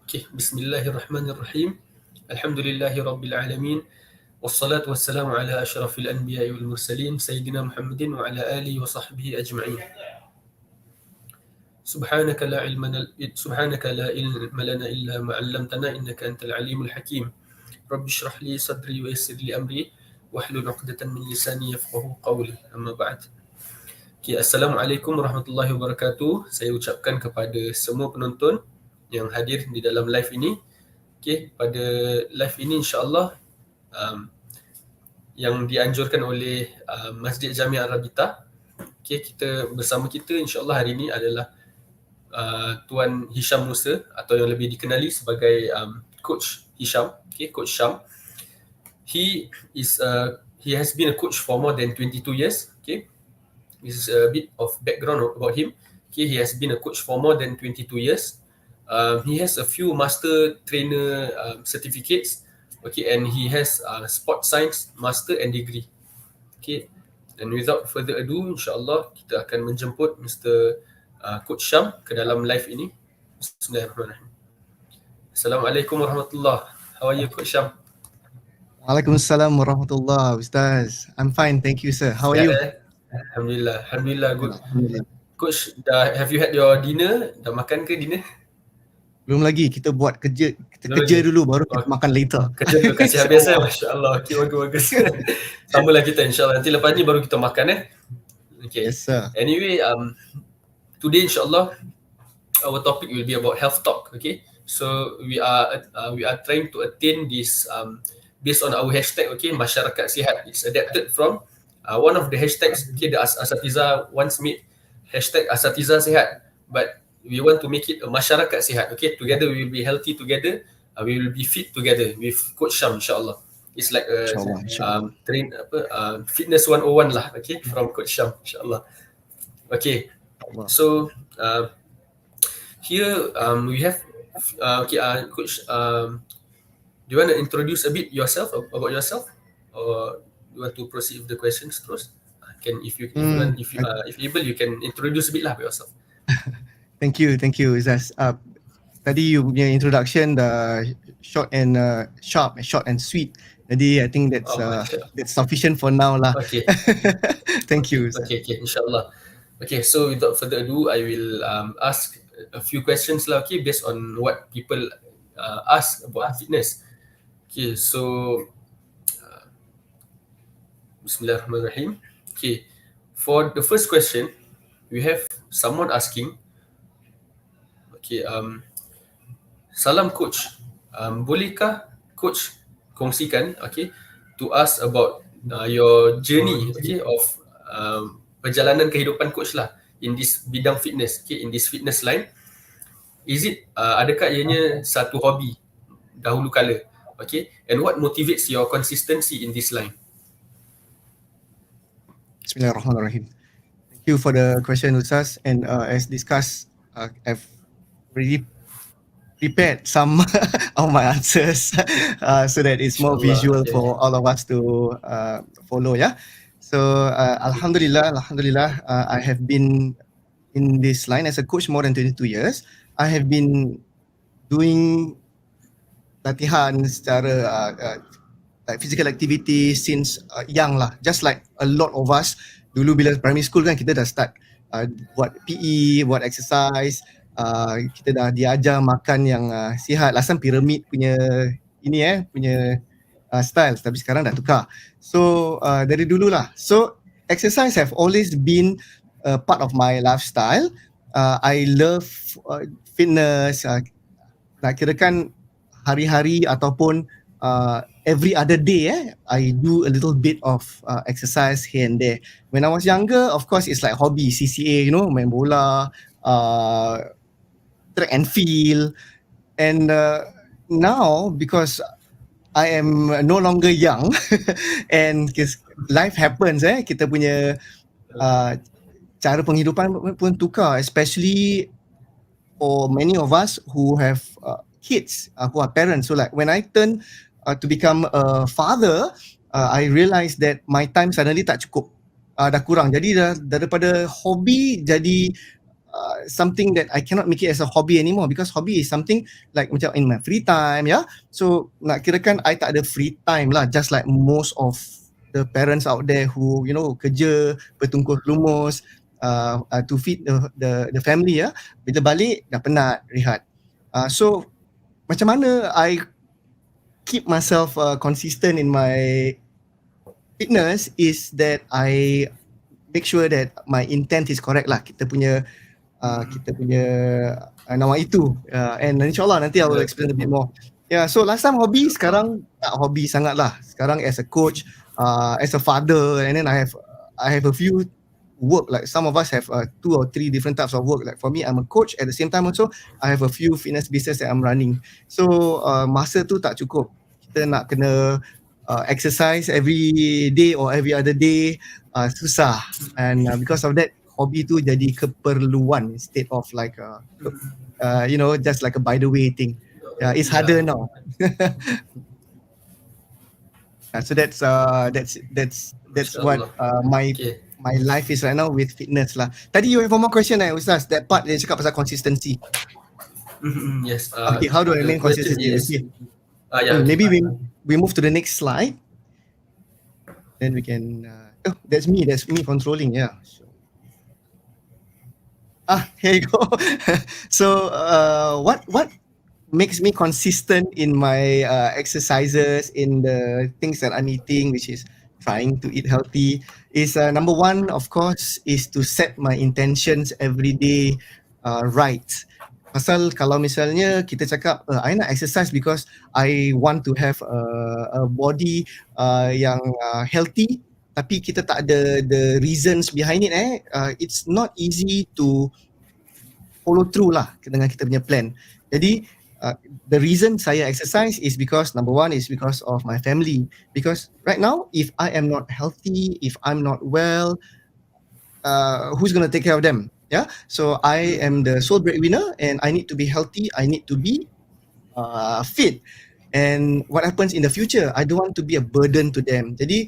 Okay, Bismillahirrahmanirrahim. Alhamdulillahi Rabbil Alamin. Wassalatu wassalamu ala ashrafil anbiya'i wal mursalin Sayyidina Muhammadin wa ala alihi wa sahbihi ajma'in. Subhanaka la ilma lana illa ma 'allamtana innaka antal alimul hakim. Rabbi shrah li sadri wa yassir li amri wahlul 'uqdatan min lisani yafqahu qawli. Amma ba'd. Okay, Assalamualaikum warahmatullahi wabarakatuh. Saya ucapkan kepada semua penonton yang hadir di dalam live ini. Okay, pada live ini insyaAllah yang dianjurkan oleh Masjid Jami Ar-Rabitah. Okay, bersama kita insyaAllah hari ini adalah Tuan Hisham Musa, atau yang lebih dikenali sebagai Coach Hisham. Okay, Coach Sham. He has been a coach for more than 22 years. Okay, this is a bit of background about him. Okay, he has been a coach for more than 22 years. He has a few master trainer certificates, okay, and he has sport science master and degree. Okay, and without further ado, insyaAllah kita akan menjemput Mr. Coach Sham ke dalam live ini. Bismillahirrahmanirrahim. Assalamualaikum warahmatullahi. How are you, Coach Sham? Waalaikumsalam warahmatullahi, Ustaz. I'm fine, thank you, sir. How are you? Alhamdulillah, good. Coach, have you had your dinner? Dah makan ke dinner? Belum lagi, kita buat kerja dulu baru kita makan later. Kerja dulu kasih habis masya-Allah. Okey, bagus. Samalah kita insya-Allah. Nanti lepas ni baru kita makan Okay. Yes, sir. Anyway, today insya-Allah our topic will be about health talk, okay? So we are trying to attain this based on our hashtag, okay, masyarakat sihat. It's adapted from one of the hashtags, okay, the Asatiza once made hashtag Asatiza sihat, but we want to make it a masyarakat sihat. Okay, together we will be healthy together. We will be fit together with Coach Sham, insyaAllah. It's like a fitness 101 lah, okay, from Coach Sham, insyaAllah. Okay, so here we have Coach. Do you want to introduce a bit yourself about yourself, or you want to proceed with the questions terus? If able, you can introduce a bit lah about yourself. Thank you, Ustaz. Tadi you punya introduction short and sharp, short and sweet. Jadi I think that's sufficient for now lah. Okay. Thank you, Ustaz. Okay, insyaAllah. Okay, so without further ado, I will ask a few questions lah, okay, based on what people ask about fitness. Okay, so Bismillahirrahmanirrahim. Okay, for the first question, we have someone asking, okay, salam Coach, bolehkah Coach kongsikan, okay, to us about your journey, okay, of perjalanan kehidupan Coach lah in this bidang fitness, okay, in this fitness line. Is it adakah ianya satu hobi dahulu kala, okay, and what motivates your consistency in this line? Bismillahirrahmanirrahim. Thank you for the question, Ustaz. And as discussed, I've already prepared some of my answers so that it's more visual for all of us to follow. Yeah. So Alhamdulillah, I have been in this line as a coach more than 22 years. I have been doing latihan secara like physical activity since young lah. Just like a lot of us dulu bila primary school kan, kita dah start buat PE, buat exercise. Kita dah diajar makan yang sihat. Last time pyramid punya punya style, tapi sekarang dah tukar. So dari dulu lah. So exercise have always been a part of my lifestyle. I love fitness. Nak kirakan hari-hari ataupun every other day, I do a little bit of exercise here and there. When I was younger, of course, it's like hobby, CCA, main bola, track and field. And now, because I am no longer young and life happens, kita punya cara penghidupan pun tukar, especially for many of us who have kids, who are parents. So like when I turn to become a father, I realized that my time suddenly tak cukup, dah kurang. Jadi daripada hobi jadi something that I cannot make it as a hobby anymore, because hobby is something like macam in my free time, yeah. So nak kirakan I tak ada free time lah, just like most of the parents out there who kerja bertungkus lumus to feed the family, ya. Bila balik dah penat, rehat. So macam mana I keep myself consistent in my fitness is that I make sure that my intent is correct lah. Kita punya nama itu, and insyaAllah nanti I will explain a bit more. Yeah, so last time hobby, sekarang tak hobby sangat lah. Sekarang as a coach, as a father, and then I have a few work, like some of us have 2 or 3 different types of work. Like for me, I'm a coach, at the same time also I have a few fitness business that I'm running. So masa tu tak cukup. Kita nak kena exercise every day or every other day, susah. And because of that, hobby tu jadi keperluan instead of like just like a by the way thing. Yeah, it's harder now. So that's what my life is right now with fitness lah. Tadi you have one more question, Ustaz. That part dia cakap pasal consistency. Yes. Okay, how do I remain consistent? Yes. Okay. Maybe we move to the next slide. Then we can. That's me controlling. Yeah. Here you go. So what makes me consistent in my exercises, in the things that I'm eating, which is trying to eat healthy, is number one, of course, is to set my intentions every day right. Pasal kalau misalnya kita cakap I nak exercise because I want to have a body yang healthy, tapi kita tak ada the reasons behind it, it's not easy to follow through lah dengan kita punya plan. Jadi the reason saya exercise is because number one is because of my family. Because right now, if I am not healthy, if I'm not well, who's going to take care of them? Yeah. So I am the sole breadwinner, and I need to be healthy. I need to be fit. And what happens in the future? I don't want to be a burden to them. Jadi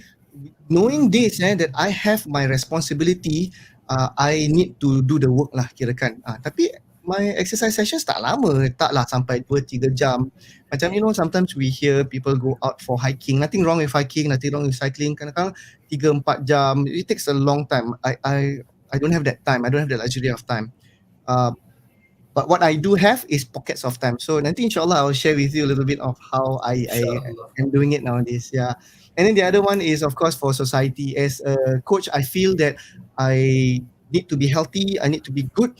knowing this, that I have my responsibility, I need to do the work lah kirakan. Tapi my exercise sessions tak lama, taklah sampai 2-3 jam. Macam sometimes we hear people go out for hiking. Nothing wrong with hiking, nothing wrong with cycling. Kadang-kadang 3-4 jam. It takes a long time. I don't have that time. I don't have the luxury of time. But what I do have is pockets of time. So nanti insyaAllah I will share with you a little bit of how I am doing it nowadays. Yeah. And then the other one is, of course, for society. As a coach, I feel that I need to be healthy. I need to be good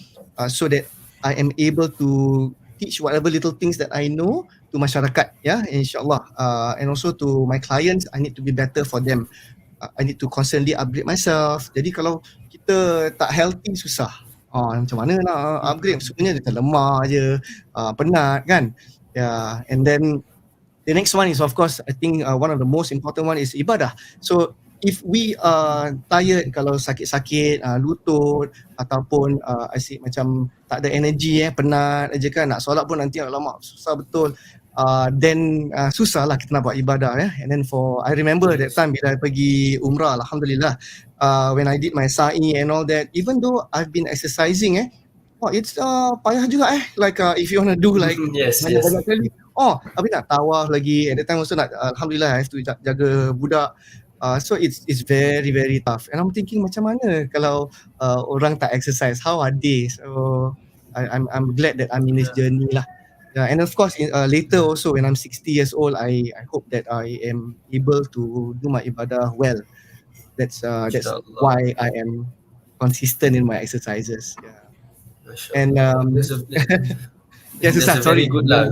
so that I am able to teach whatever little things that I know to masyarakat, insyaAllah. And also to my clients, I need to be better for them. I need to constantly upgrade myself. Jadi kalau kita tak healthy, susah. Macam mana nak upgrade? Sebenarnya kita lemah je, penat kan. Yeah. And then the next one is, of course, I think one of the most important one is ibadah. So if we are tired, kalau sakit-sakit, lutut ataupun asyik macam tak ada energy, penat aja kan, nak solat pun nanti alamak susah betul, then susah lah kita nak buat ibadah. And then I remember that time bila I pergi umrah, alhamdulillah, when I did my sa'i and all that, even though I've been exercising, it's payah juga like if you want to do like banyak kali, tapi nak tawaf lagi, at that time also nak, alhamdulillah, I have to jaga budak. So it's very, very tough. And I'm thinking macam mana kalau orang tak exercise, how are they? So I'm glad that I'm in this journey lah. Yeah, and of course later also when I'm 60 years old, I hope that I am able to do my ibadah well. That's why I am consistent in my exercises. Yeah. And Ustaz, sorry. Very good lah,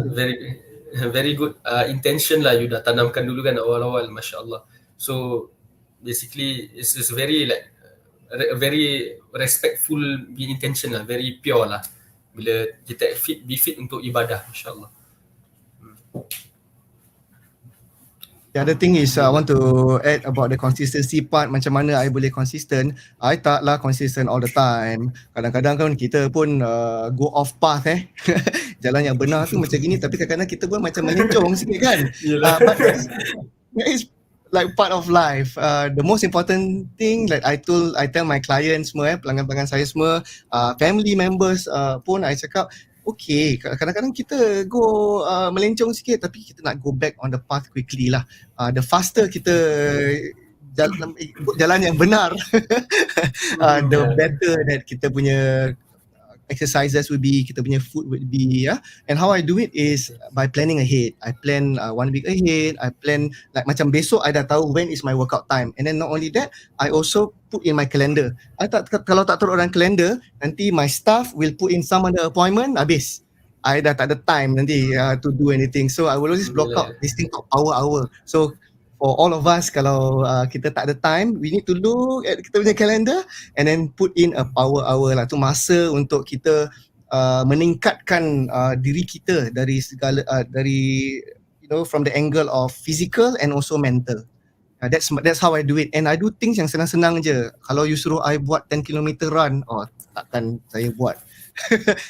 very good intention lah you dah tanamkan dulu kan awal-awal, masya-Allah. So basically it's very like a very respectful intention lah, very pure lah bila kita be fit untuk ibadah, insyaAllah. The other thing is I want to add about the consistency part. Macam mana I boleh consistent? I taklah consistent all the time. Kadang-kadang kan kita pun go off path jalan yang benar tu macam gini, tapi kadang-kadang kita pun macam menyencong sikit kan. But like part of life. The most important thing that I tell my clients semua, pelanggan-pelanggan saya semua, family members pun I cakap, okay, kadang-kadang kita go melencong sikit, tapi kita nak go back on the path quickly lah. The faster kita ikut jalan yang benar, the better that kita punya exercises will be, kita punya food would be, yeah. And how I do it is by planning ahead. I plan 1 week ahead. I plan like macam besok I dah tahu when is my workout time. And then not only that, I also put in my calendar. Kalau tak turun orang calendar, nanti my staff will put in some other appointment, habis. I dah tak ada time nanti to do anything. So I will always block out this thing called power hour. So for all of us, kalau kita tak ada time, we need to look at kita punya calendar and then put in a power hour lah. Tu masa untuk kita meningkatkan diri kita dari segala dari from the angle of physical and also mental. That's how I do it, and I do things yang senang-senang je. Kalau you suruh I buat 10 km run, takkan saya buat.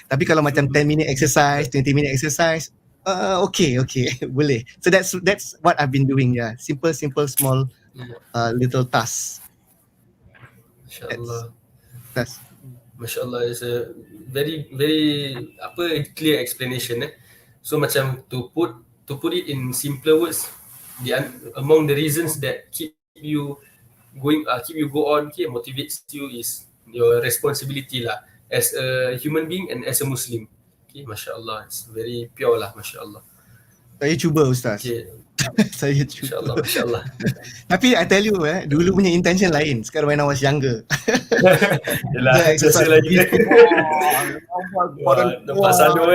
Tapi kalau macam 10 minute exercise, 20 minute exercise, okay, boleh. So that's what I've been doing. Yeah, simple, small, little tasks. Masya-Allah. That's Masya-Allah, is a very clear explanation. So macam to put it in simpler words, among the reasons that keep you go on, motivates you is your responsibility lah as a human being and as a Muslim. Okay, Masya-Allah, it's very pure lah, Masya-Allah. Saya cuba, Ustaz. Okay. Saya cuba. Masya-Allah. Tapi I tell you, dulu punya intention lain. Sekarang when I was younger. Yelah, exercise lagi. Nampak sadu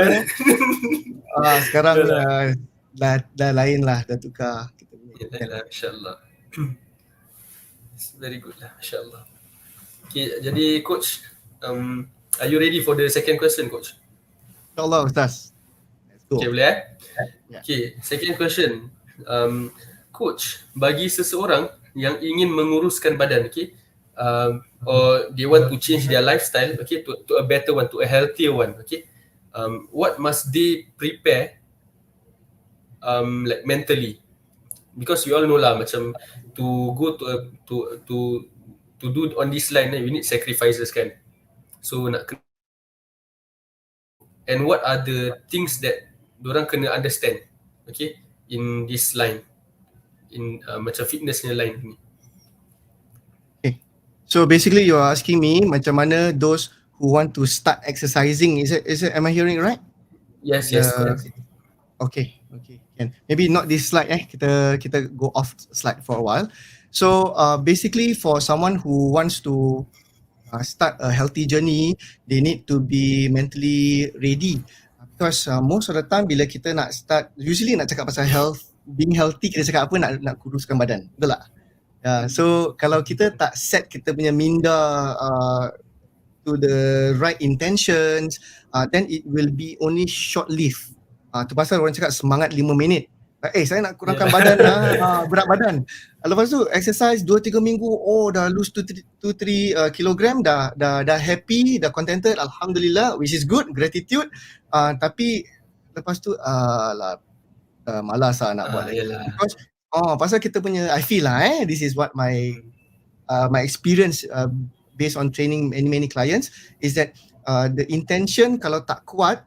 sekarang dah lain lah, dah tukar. Yelah, Masya-Allah. It's very good lah, Masya-Allah. Okay, jadi Coach, are you ready for the second question, Coach? InsyaAllah, Ustaz. Let's go. Okay, boleh Yeah. Okay, second question. Coach, bagi seseorang yang ingin menguruskan badan, or they want to change their lifestyle, to a better one, to a healthier one, what must they prepare, like mentally? Because you all know lah, macam to go to do on this line, you need sacrifices kan. So and what are the things that diorang kena understand, in this line, in macam fitnessnya line ni. Okay. So basically you are asking me macam mana those who want to start exercising, is it am I hearing right? Yes, correct. Okay. And maybe not this slide, kita go off slide for a while. So basically for someone who wants to start a healthy journey, they need to be mentally ready. Because most of the time bila kita nak start, usually nak cakap pasal health, being healthy, kita cakap apa, nak kuruskan badan, betul tak? So kalau kita tak set kita punya minda to the right intentions, then it will be only short-lived. Tu pasal orang cakap semangat 5 minit. Saya nak kurangkan badan, berat badan. Lepas tu exercise 2-3 minggu, dah lose 2-3 kilogram, dah happy, dah contented, Alhamdulillah, which is good, gratitude. Tapi lepas tu malas nak buat lagi. Because pasal kita punya, I feel lah, this is what my experience based on training many clients is that the intention kalau tak kuat,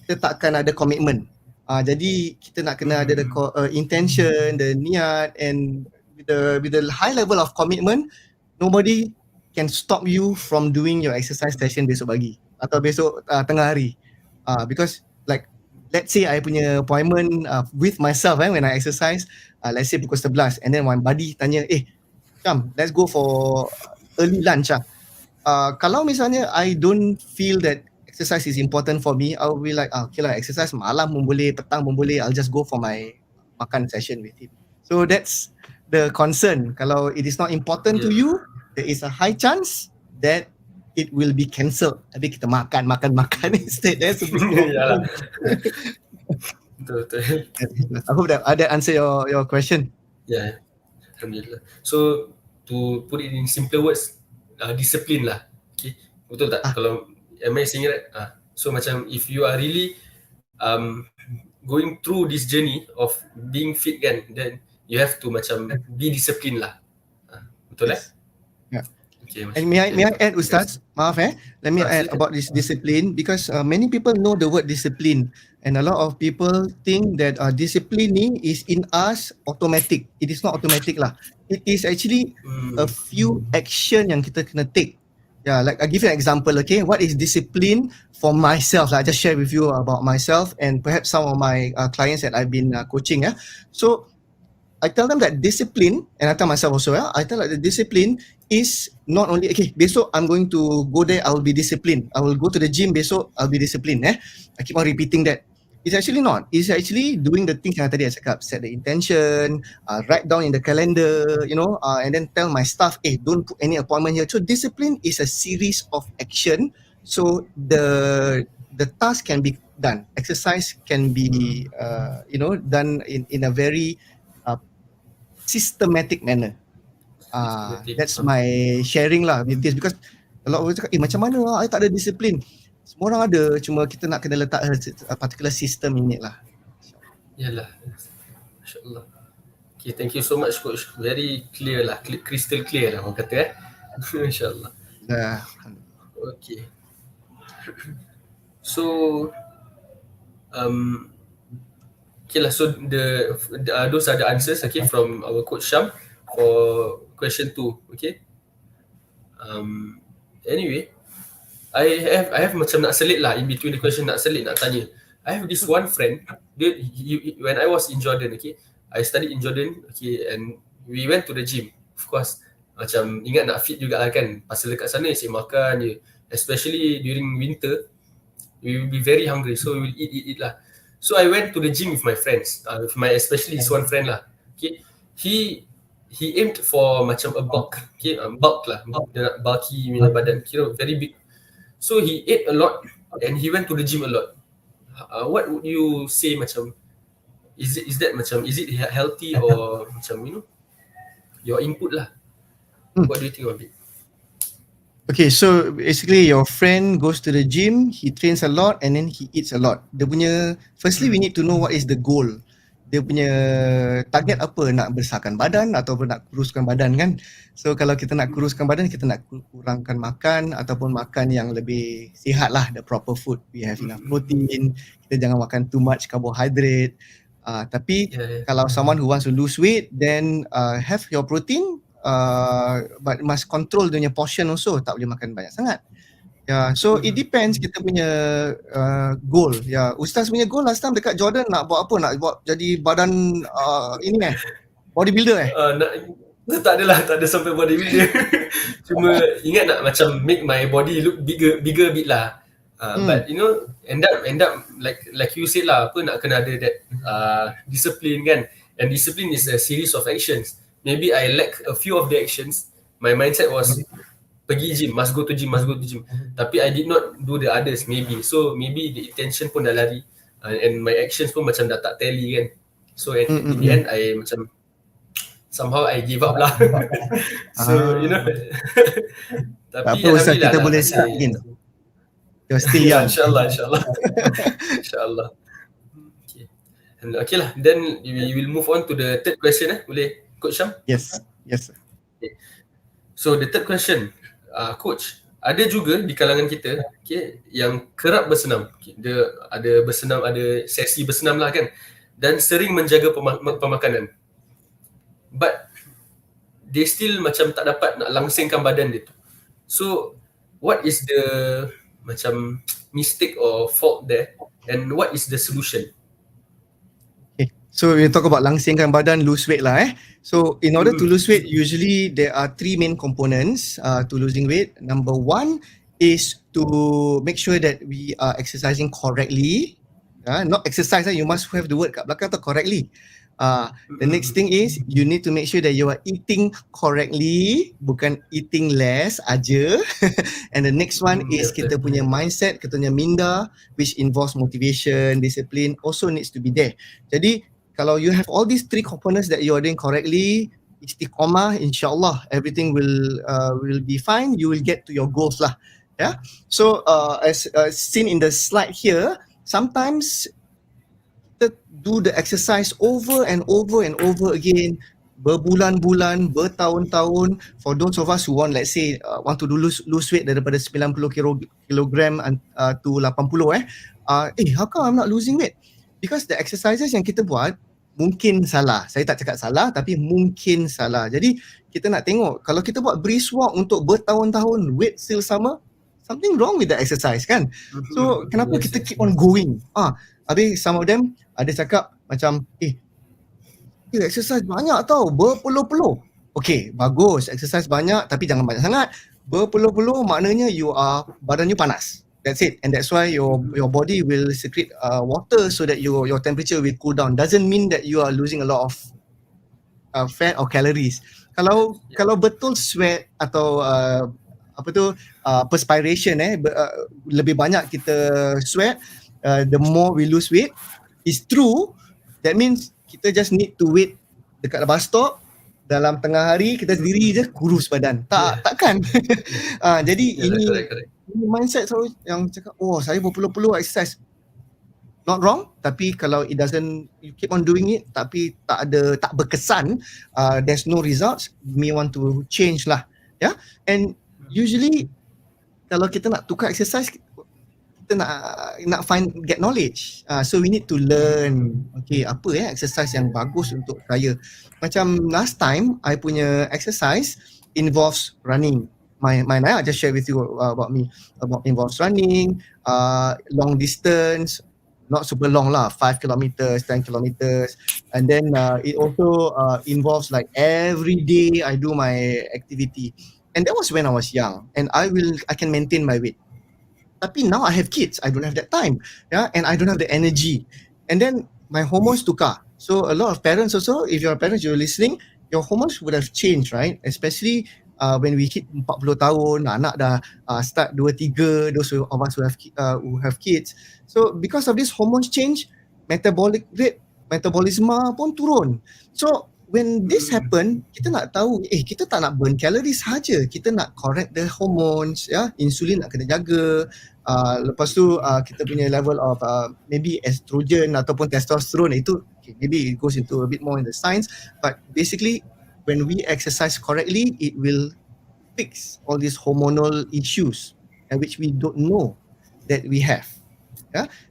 kita takkan ada commitment. Jadi kita nak kena ada the intention, the niat, and with the high level of commitment, nobody can stop you from doing your exercise session besok pagi atau besok tengah hari. Because like let's say I punya appointment with myself when I exercise, let's say pukul 11, and then my buddy tanya, come, let's go for early lunch. Kalau misalnya I don't feel that exercise is important for me, I'll be like, okay lah, exercise malam pun boleh, petang pun boleh, I'll just go for my makan session with him. So that's the concern. Kalau it is not important to you, there is a high chance that it will be cancelled. Tapi kita makan instead. That's a big problem. Betul. I hope that answer your question. Yeah, Alhamdulillah. So to put it in simpler words, discipline lah. Okay, betul tak? Kalau am I saying right? So macam if you are really going through this journey of being fit kan, then you have to macam be disciplined lah. Betul Yes. Yeah. Okay, And may I add, Ustaz? Maaf let me add about this discipline, because many people know the word discipline, and a lot of people think that disciplining is in us automatic. It is not automatic lah. It is actually a few action yang kita kena take. Yeah, like I give you an example. Okay, what is discipline for myself? I just share with you about myself and perhaps some of my clients that I've been coaching. So I tell them that discipline, and I tell myself also, I tell that the discipline is not only, okay, besok I'm going to go there, I will be disciplined. I will go to the gym besok, I'll be disciplined. I keep on repeating that. It's actually not. It's actually doing the things yang tadi I cakap. Set the intention, write down in the calendar, and then tell my staff, don't put any appointment here. So discipline is a series of action. So the task can be done. Exercise can be, done in a very systematic manner. That's my sharing lah with this, because a lot of orang cakap, macam mana lah, I tak ada disiplin. Semua orang ada, cuma kita nak kena letak a particular system in it lah. Yalah, masya-Allah. Okay, thank you so much coach. Very clear lah, crystal clear lah orang kata masya-Allah. Okay. So okay lah, so those are the answers, okay, from our coach Sharm for question 2, okay. Anyway, I have macam nak selit lah in between the question, nak selit, nak tanya. I have this one friend, when I was in Jordan, okay, I studied in Jordan, okay, and we went to the gym, of course. Macam ingat nak fit jugalah kan, pasal dekat sana asyik makan je, especially during winter, we will be very hungry, so we will eat lah. So I went to the gym with my friends, especially this one friend lah. Okay, he aimed for macam a bulk, okay, bulk lah, dia nak bulky punya badan, kira very big. So he ate a lot and he went to the gym a lot. What would you say, macam is it healthy or macam your input lah? What do you think of it? Okay, so basically your friend goes to the gym, he trains a lot and then he eats a lot. Firstly we need to know what is the goal. Dia punya target apa, nak besarkan badan ataupun nak kuruskan badan kan. So kalau kita nak kuruskan badan, kita nak kurangkan makan ataupun makan yang lebih sihat lah, the proper food. We have enough protein, kita jangan makan too much carbohydrate. Tapi kalau someone who wants to lose weight, then have your protein, but must control dia punya portion also, tak boleh makan banyak sangat. So it depends kita punya goal. Ustaz punya goal last time dekat Jordan nak buat apa? Nak buat jadi badan bodybuilder tak ada sampai bodybuilder. Cuma ingat nak macam make my body look bigger a bit lah. But end up like you said lah, apa nak kena ada that discipline kan. And discipline is a series of actions. Maybe I lack a few of the actions. My mindset was pergi gym, must go to gym. Tapi I did not do the others maybe. So maybe the intention pun dah lari, and my actions pun macam dah tak tally kan. So in the end I macam somehow I give up lah. So tapi Ustaz, kita boleh start again. You're still young. InsyaAllah. Okay lah, then we will move on to the third question. Boleh Coach Sharm? Yes. Okay. So the third question, Coach, ada juga di kalangan kita, okay, yang kerap bersenam. Okay, dia ada bersenam, ada sesi bersenam lah kan, dan sering menjaga pemakanan. But they still macam tak dapat nak langsingkan badan dia tu. So what is the macam mistake or fault there, and what is the solution? Okay, so we talk about langsingkan badan, lose weight lah. So in order to lose weight, usually there are 3 main components to losing weight. Number 1 is to make sure that we are exercising correctly. Not exercise, you must have the word kat belakang tu, correctly. The next thing is you need to make sure that you are eating correctly, bukan eating less aja. And the next one is kita punya mindset, kita punya minda, which involves motivation, discipline, also needs to be there. Jadi kalau you have all these 3 components that you are doing correctly, istiqomah, insyaAllah everything will be fine. You will get to your goals lah. So as seen in the slide here, sometimes kita do the exercise over and over and over again, berbulan-bulan, bertahun-tahun. For those of us who want, let's say, want to lose weight daripada 90 kilogram to 80 how come I'm not losing weight? Because the exercises yang kita buat mungkin salah. Saya tak cakap salah, tapi mungkin salah. Jadi kita nak tengok, kalau kita buat brisk walk untuk bertahun-tahun, weight still sama, something wrong with the exercise kan. So kenapa kita keep on going? Habis some of them ada cakap macam exercise banyak tau, berpuluh-puluh. Okay, bagus, exercise banyak tapi jangan banyak sangat. Berpuluh-puluh maknanya badan you panas. That's it, and that's why your body will secrete water so that your temperature will cool down. Doesn't mean that you are losing a lot of fat or calories. Kalau betul sweat atau perspiration lebih banyak kita sweat, the more we lose weight. Is true. That means kita just need to wait dekat bus stop, dalam tengah hari kita sendiri je kurus badan. Takkan. Jadi ini mindset selalu yang cakap, saya berpuluh-puluh exercise. Not wrong, tapi kalau it doesn't, you keep on doing it tapi tak berkesan, there's no results, may want to change lah. And usually kalau kita nak tukar exercise, kita nak get knowledge. So we need to learn, apa exercise yang bagus untuk saya. Macam last time, I punya exercise involves running. Mine I just share with you about me. Involves running, long distance, not super long lah, 5 kilometers, 10 kilometers. And then it also involves like every day I do my activity. And that was when I was young, and I can maintain my weight. Tapi now I have kids, I don't have that time, and I don't have the energy. And then my hormones tukar. So a lot of parents also, if you're a parent, you're listening, your hormones would have changed, right? Especially when we hit 40 tahun, anak dah start 2-3, those of us who have kids. So because of this hormones change, metabolism pun turun. So when this happen, kita nak tahu, kita tak nak burn calories saja, kita nak correct the hormones, insulin nak kena jaga. Lepas tu kita punya level of maybe estrogen ataupun testosterone, itu maybe it goes into a bit more in the science, but basically when we exercise correctly, it will fix all these hormonal issues which we don't know that we have.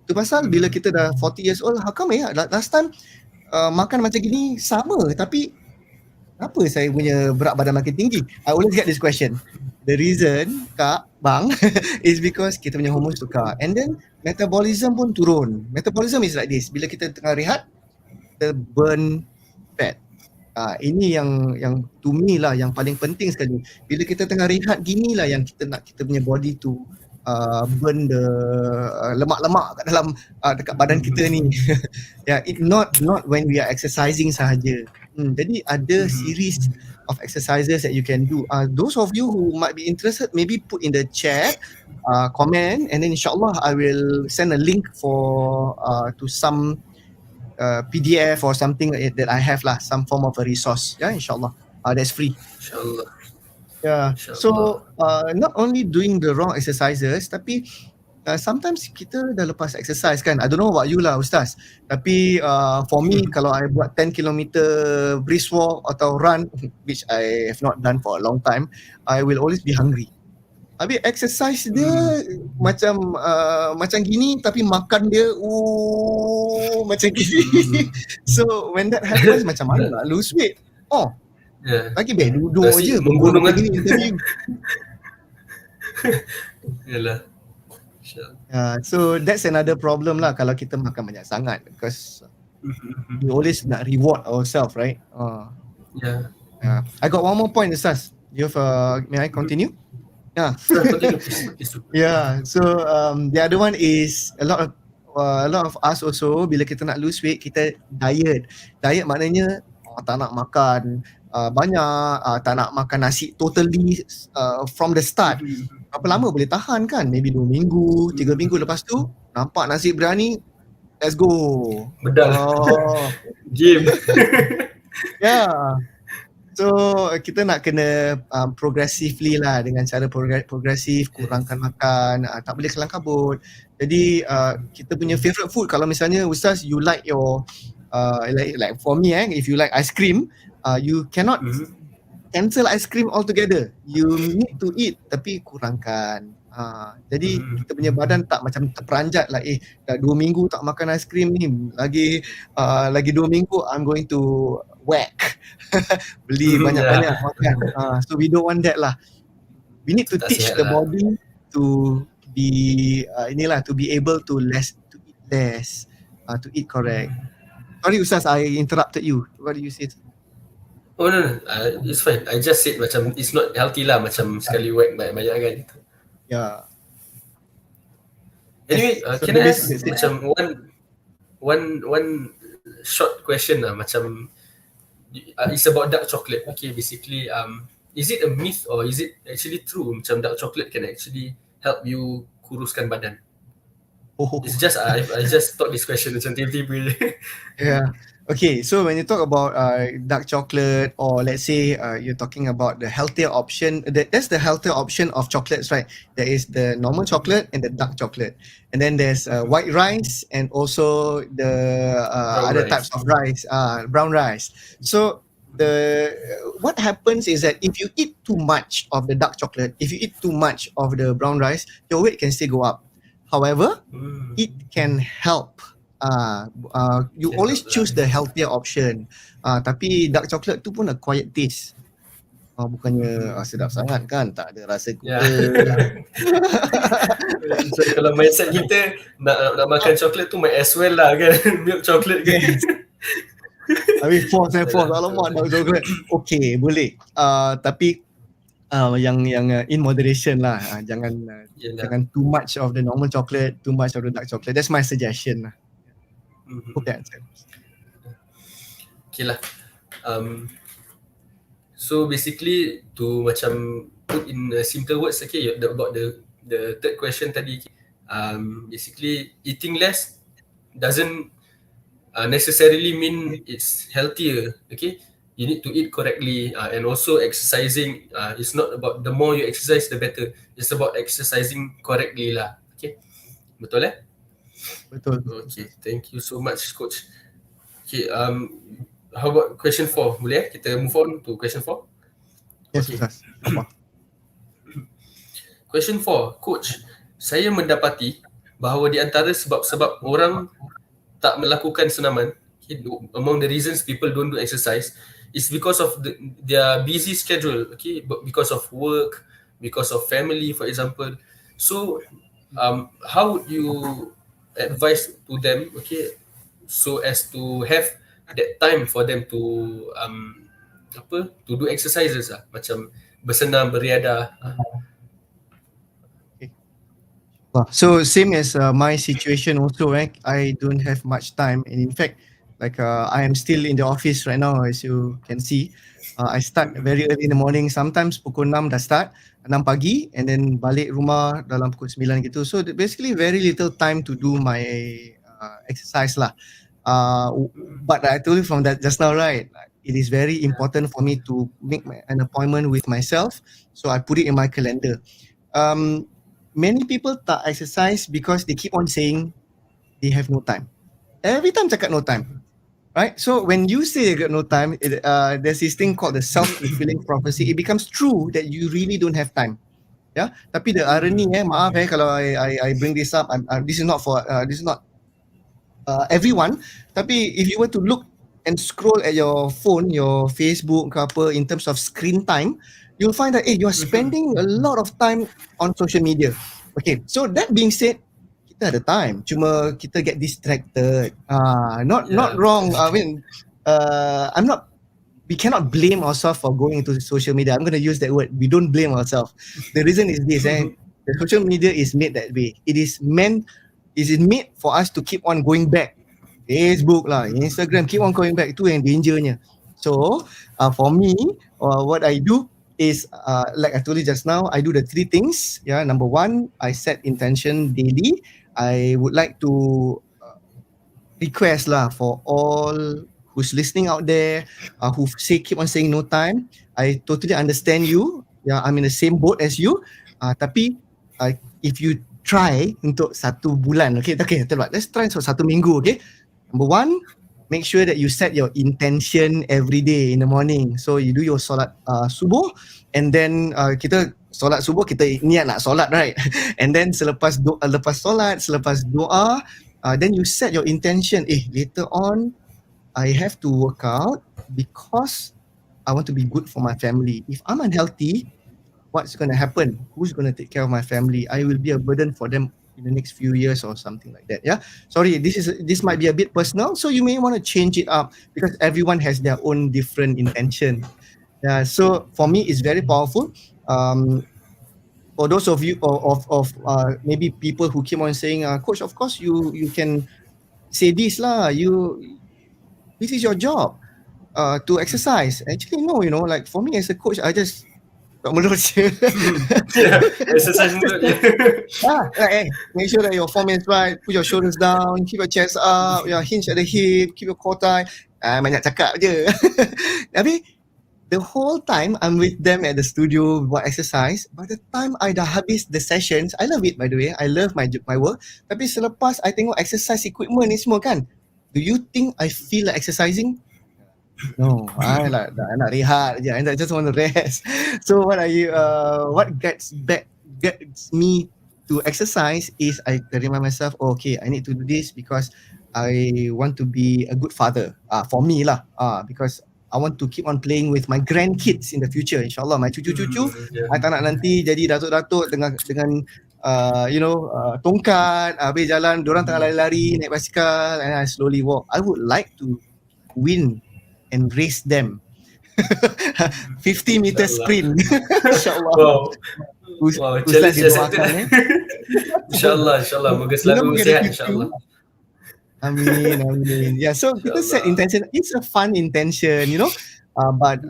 Tu pasal bila kita dah 40 years old, how come last time makan macam gini sama, tapi kenapa saya punya berat badan makin tinggi? I always get this question. The reason, Kak, Bang, is because kita punya hormones tukar. And then metabolism pun turun. Metabolism is like this. Bila kita tengah rehat, kita burn fat. Ini yang to me lah yang paling penting sekali. Bila kita tengah rehat gini lah yang kita nak kita punya body to burn the lemak-lemak kat dalam dekat badan kita ni. Not when we are exercising sahaja. Jadi ada series of exercises that you can do. Those of you who might be interested, maybe put in the chat, comment, and then insyaAllah I will send a link for to some PDF or something that I have lah, some form of a resource. InsyaAllah. That's free. InsyaAllah. So not only doing the wrong exercises, tapi sometimes kita dah lepas exercise kan. I don't know about you lah Ustaz, tapi for me kalau I buat 10 km brisk walk atau run, which I have not done for a long time, I will always be hungry. Habis exercise dia macam gini, tapi makan dia macam gini. So when that happens, macam mana nak lose weight? Lagi duduk je menggunung gini interview. Yalah. So that's another problem lah kalau kita makan banyak sangat, because we always nak reward ourselves, right? I got one more point, Ustaz. May I continue? So the other one is a lot of us also, bila kita nak lose weight, kita diet maknanya tak nak makan banyak, tak nak makan nasi totally from the start. Berapa lama boleh tahan kan? Maybe 2 minggu, 3 minggu, lepas tu nampak nasi biryani, let's go. Bedal. Game. So kita nak kena progressively lah, dengan cara progresif, kurangkan makan, tak boleh kelang kabut. Jadi kita punya favourite food, kalau misalnya Ustaz you like your like for me if you like ice cream, you cannot cancel ice cream altogether. You need to eat tapi kurangkan. Jadi kita punya badan tak macam terperanjat lah, dah 2 minggu tak makan ice cream ni, lagi 2 minggu I'm going to whack. Beli banyak-banyak makan. So we don't want that lah. We need to Tak teach sihat the lah. body to be to be able to eat less, to eat correct. Sorry Ustaz, I interrupted you. What do you say? Oh no, it's fine. I just said macam it's not healthy lah, macam sekali whack banyak-banyak kan. Yeah. Anyway, Yes, so can I ask that's it. macam one short question lah, macam it's about dark chocolate. Okay, basically is it a myth or is it actually true macam dark chocolate can actually help you kuruskan badan? It's just I just thought this question macam tiba-tiba je. Yeah. Okay, so when you talk about dark chocolate, or let's say you're talking about the healthier option, that's the healthier option of chocolates, right? There is the normal chocolate and the dark chocolate, and then there's white rice and also the other types of rice, brown rice. So what happens is that if you eat too much of the dark chocolate, if you eat too much of the brown rice, your weight can still go up. However, it can help. You always choose the healthier option. Tapi dark chocolate tu pun a quiet taste. Bukannya sedap sangat kan, tak ada rasa gula. So kalau mindset kita nak makan coklat tu might as well lah kan, milk chocolate kan. Yes. I mean force, alamak dark chocolate. Okay, boleh. Tapi yang in moderation lah. Jangan too much of the normal chocolate, too much of the dark chocolate. That's my suggestion lah. Hope that answers. Okay lah. So basically to macam put in simple words, okay, about the third question tadi, basically eating less doesn't necessarily mean it's healthier. Okay, you need to eat correctly, and also exercising. It's not about the more you exercise the better. It's about exercising correctly lah. Okay, betul Betul. Okay, thank you so much coach. Okay, how about question 4? Boleh kita move on to question 4? Yes, Ustaz. Question 4, coach, saya mendapati bahawa di antara sebab-sebab orang tak melakukan senaman, among the reasons people don't do exercise is because of their busy schedule, okay, because of work, because of family, for example. So how would you advise to them, okay, so as to have that time for them to to do exercises lah, macam bersenam, beriadah. So same as my situation also, right? I don't have much time, and in fact, like I am still in the office right now, as you can see. I start very early in the morning. Sometimes pukul 6 dah start, 6 pagi, and then balik rumah dalam pukul 9 gitu. So basically very little time to do my exercise lah. But I told you from that just now, right? It is very important for me to make an appointment with myself. So I put it in my calendar. Many people tak exercise because they keep on saying they have no time. Every time cakap no time. Right? So when you say you got no time, there's this thing called the self-fulfilling prophecy. It becomes true that you really don't have time. Yeah. Tapi the irony, maaf kalau I bring this up. This is not for everyone. Tapi if you were to look and scroll at your phone, your Facebook ke apa, in terms of screen time, you'll find that you are spending a lot of time on social media. Okay. So that being said, kita ada time, cuma kita get distracted. Not wrong. I mean, we cannot blame ourselves for going into social media. I'm going to use that word. We don't blame ourselves. The reason is this, the social media is made that way. It is made for us to keep on going back. Facebook lah, Instagram, keep on going back. Itu yang dangernya. So, for me, what I do is, like I told you just now, I do the 3 things. Yeah, number 1, I set intention daily. I would like to request lah for all who's listening out there, who keep on saying no time, I totally understand you. Yeah, I'm in the same boat as you. Tapi if you try untuk 1 bulan, okay, tell you what, let's try for 1 minggu, okay. Number one, make sure that you set your intention every day in the morning. So you do your solat subuh, and then kita solat subuh, kita niat nak solat, right? And then selepas solat, selepas doa, then you set your intention. Later on, I have to work out because I want to be good for my family. If I'm unhealthy, what's going to happen? Who's going to take care of my family? I will be a burden for them in the next few years or something like that. Yeah. Sorry, this might be a bit personal, so you may want to change it up because everyone has their own different intention. Yeah. So for me, it's very powerful. For those of you of maybe people who keep on saying, Coach, of course you can say this lah. This is your job to exercise. Actually, no. Like for me as a coach, I just mulut je. Exercise mulut je. Make sure that your form is right. Put your shoulders down. Keep your chest up. Hinge at the hip. Keep your core tight. Banyak cakap je. Tapi the whole time I'm with them at the studio buat exercise, by the time I dah habis the sessions, I love it by the way. I love my work. Tapi selepas I tengok exercise equipment ni semua kan, do you think I feel like exercising? No, I nak rehat je. I just want to rest. So what gets me to exercise is I remind myself, okay, I need to do this because I want to be a good father. For me lah. Because I want to keep on playing with my grandkids in the future. InsyaAllah, my cucu-cucu. I tak nak nanti jadi datuk-datuk dengan tongkat, habis jalan, diorang tengah lari-lari, naik basikal, and I slowly walk. I would like to win and race them. 50 meter sprint. InsyaAllah. Wow, challenge accepted. InsyaAllah. Moga selalu sihat insyaAllah. Amin. Yeah, so kita set intention. It's a fun intention, but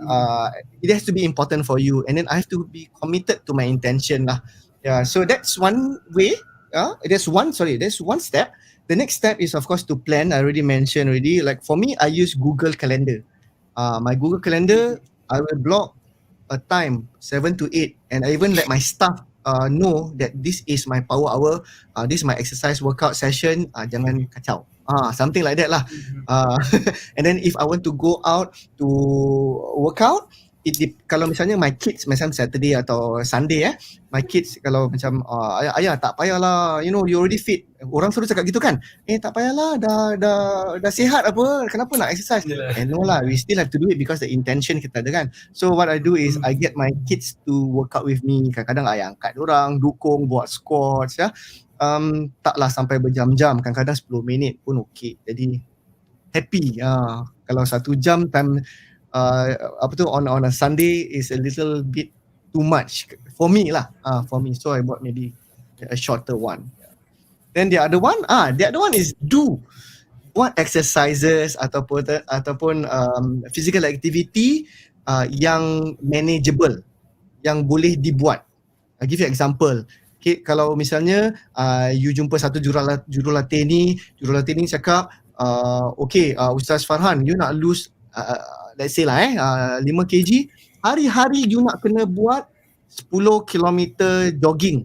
it has to be important for you, and then I have to be committed to my intention lah. Yeah, so that's one way. There's one step. The next step is of course to plan. I already mentioned already. Like for me, I use Google Calendar. My Google Calendar, I will block a time 7 to 8, and I even let my staff know that this is my power hour. This is my exercise workout session. Jangan kacau. Something like that lah. And then if I want to go out to work out, kalau misalnya my kids macam Saturday atau Sunday my kids kalau macam ayah tak payahlah, you already fit. Orang selalu cakap gitu kan, tak payahlah, dah sihat apa, kenapa nak exercise? No lah, we still have to do it because the intention kita ada kan. So what I do is I get my kids to work out with me. Kadang-kadang I angkat dorang, dukung, buat squats taklah sampai berjam-jam, kadang-kadang 10 minit pun okey. Jadi happy. Kalau 1 jam time on a Sunday is a little bit too much for me lah. For me, so I bought maybe a shorter one. Then the other one is buat exercises ataupun physical activity yang manageable, yang boleh dibuat. I give you example. Okay, kalau misalnya you jumpa satu jurulatih ni cakap, Ustaz Farhan, you nak lose let's say lah 5 kg, hari-hari you nak kena buat 10 km jogging.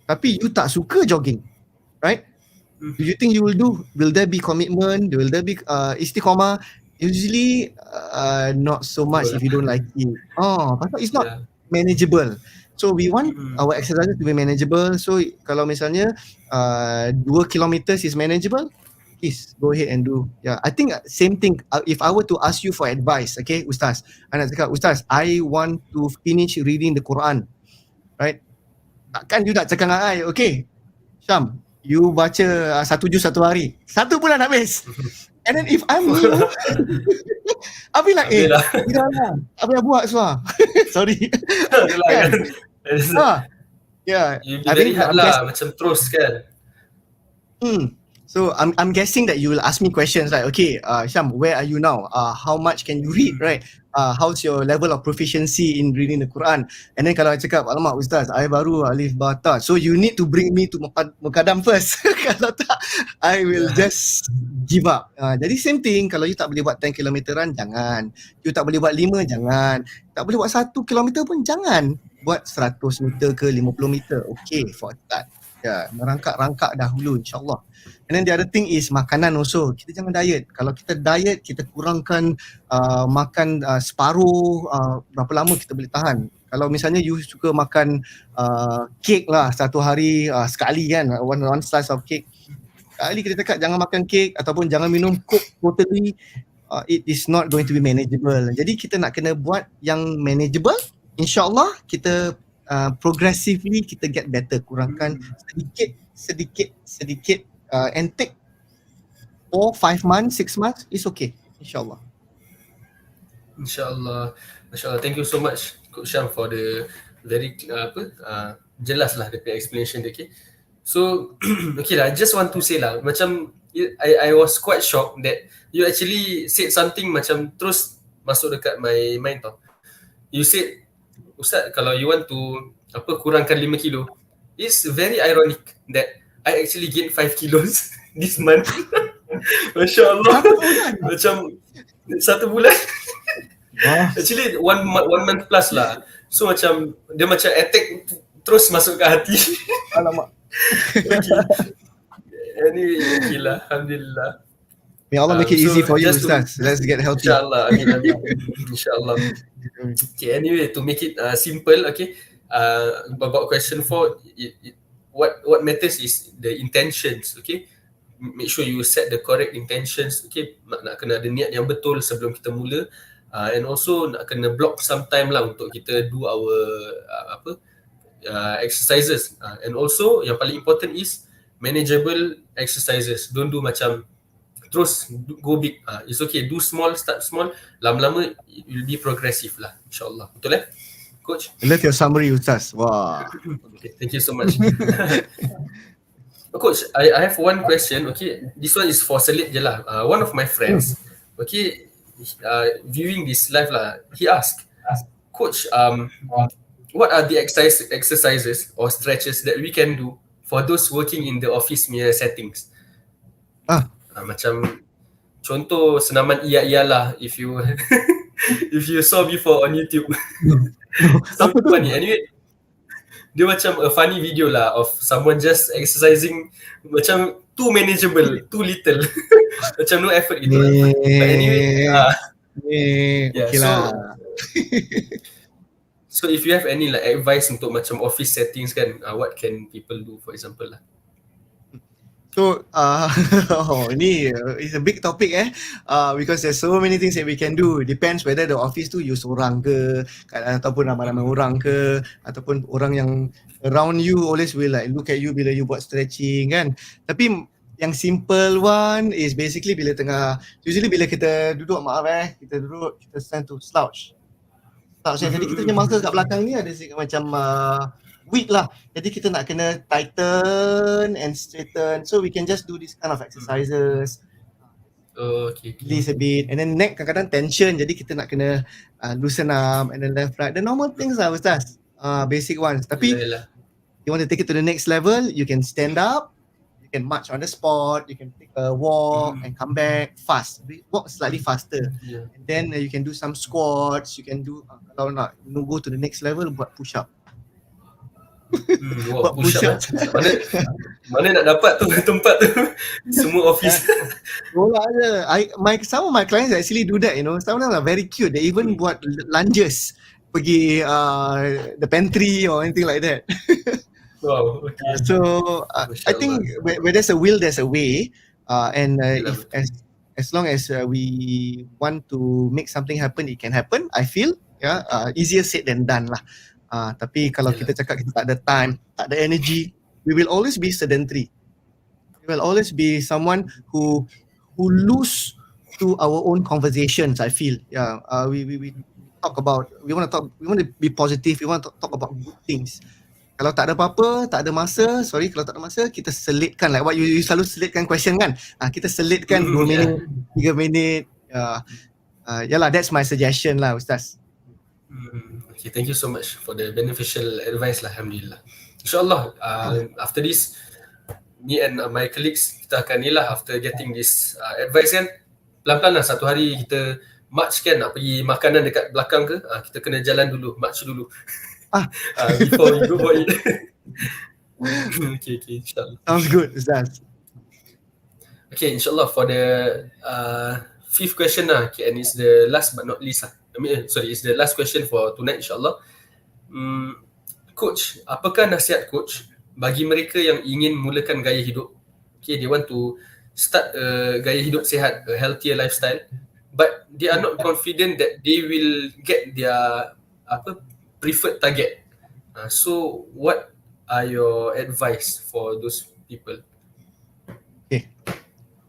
Tapi you tak suka jogging, right? Do you think you will do? Will there be commitment? Will there be istiqamah? Usually not so much if you don't like it. It's not manageable. So we want our exercises to be manageable. So kalau misalnya 2 kilometers is manageable, please go ahead and do. Yeah, I think same thing. If I were to ask you for advice, okay, Ustaz, I nak cakap, Ustaz, I want to finish reading the Quran, right? Takkan you nak cakap dengan I, okay, Syam, you baca 1 juz 1 hari, 1 bulan habis. And then if I'm you, I'll be like, tidak lah, apa yang buat semua? Sorry. Yeah, you very hard lah, macam terus kan. So I'm guessing that you will ask me questions like, okay, Syam, where are you now? How much can you read, right? How's your level of proficiency in reading the Quran? And then kalau I cakap, alamak Ustaz, I baru alif bata. So you need to bring me to Mukadam first. Kalau tak, I will just give up. Jadi same thing, kalau you tak boleh buat 10 kilometeran, jangan. You tak boleh buat 5, jangan. Tak boleh buat 1 kilometer pun, jangan. Buat 100 meter ke 50 meter. Okay, for that. Ya, merangkak-rangkak dahulu, insyaAllah. And then the other thing is makanan also. Kita jangan diet. Kalau kita diet, kita kurangkan makan separuh, berapa lama kita boleh tahan. Kalau misalnya you suka makan cake lah satu hari sekali kan, one slice of cake. Sekali kita cakap jangan makan cake ataupun jangan minum coke totally, it is not going to be manageable. Jadi kita nak kena buat yang manageable. InsyaAllah kita progressively kita get better. Kurangkan sedikit and take 4, 5 months, 6 months, it's okay, insyaAllah. InsyaAllah. MasyaAllah. Thank you so much Coach Syam for the very jelas lah the explanation dia. Okay. So okay lah, I just want to say lah, macam I was quite shocked that you actually said something macam terus masuk dekat my mind tau. You said, Ustaz, kalau you want to kurangkan 5 kilo, it's very ironic that I actually gained 5 kilos this month. Masya Allah. Macam 1 bulan. Actually 1 month plus lah. So macam dia macam attack terus masuk ke hati. Alamak. Okay. Anyway, okay lah. Alhamdulillah. May Allah make it easy for you, Ustaz. Let's get healthy. InsyaAllah. Amin. InsyaAllah. Okay, anyway, to make it simple, okay, about question 4, what matters is the intentions, okay. Make sure you set the correct intentions, okay. Nak kena ada niat yang betul sebelum kita mula, and also nak kena block some time lah untuk kita do our exercises, and also yang paling important is manageable exercises. Don't do macam terus go big. It's okay, do small, start small, lama-lama it will be progressive lah, insyaAllah. Betul Coach? I love your summary, Ustaz. Wah. Okay, thank you so much. Coach, I have one question. Okay, this one is for Selit je lah. One of my friends, okay, viewing this live lah, he asked, Coach, what are the exercises or stretches that we can do for those working in the office settings? Macam contoh senaman iya-iyalah, if you if you saw before on YouTube. So funny. Anyway, dia macam a funny video lah of someone just exercising macam too manageable, too little. Macam no effort gitu lah. But anyway, yeah, okay lah. So if you have any like advice untuk macam office settings kan, what can people do for example lah? So, ini is a big topic because there's so many things that we can do. Depends whether the office tu you seorang ke, ataupun ramai-ramai orang ke, ataupun orang yang around you always will like look at you bila you buat stretching kan. Tapi yang simple one is basically usually bila kita duduk, kita duduk, kita stand to slouch. Jadi kita punya mangsa kat belakang ni ada sikit macam weak lah. Jadi kita nak kena tighten and straighten. So we can just do this kind of exercises. Okay. Release a bit. And then neck kadang-kadang tension. Jadi kita nak kena loosen up and then left, right. The normal things lah, Ustaz. Basic ones. Tapi you want to take it to the next level, you can stand up, you can march on the spot, you can take a walk and come back fast. Walk slightly faster. And then you can do some squats. You can do, kalau nak go to the next level, buat push up. Push up. Mana nak dapat tu tempat tu? Semua office. Bola je. Some of my clients actually do that, you know. Some of them are very cute. They even buat lunges pergi the pantry or anything like that. Wow. Okay. So I think where there's a will, there's a way. And if as long as we want to make something happen, it can happen. I feel easier said than done lah. Tapi kalau kita cakap kita tak ada time, tak ada energy, we will always be sedentary. We will always be someone who lose to our own conversations, I feel. We talk about, we want to be positive, we want to talk about good things. Kalau tak ada apa-apa, tak ada masa, sorry kalau tak ada masa, kita selitkan like what you selalu selitkan question kan. Kita selitkan 2 minit, 3 minit. Yalah, that's my suggestion lah, Ustaz. Okay, thank you so much for the beneficial advice lah. Alhamdulillah. InsyaAllah, after this, me and my colleagues, kita akan ni lah, after getting this advice kan, pelan-pelan lah satu hari kita march kan, nak pergi makanan dekat belakang ke, kita kena jalan dulu, march dulu. Before we go for it. Okay, insyaAllah. Sounds good, Ustaz. Okay, insyaAllah for the fifth question lah, okay, and it's the last but not least lah. It's the last question for tonight, insyaAllah. Coach, apakah nasihat coach bagi mereka yang ingin mulakan gaya hidup? Okay, they want to start a gaya hidup sihat, a healthier lifestyle, but they are not confident that they will get their preferred target. So what are your advice for those people? Okay,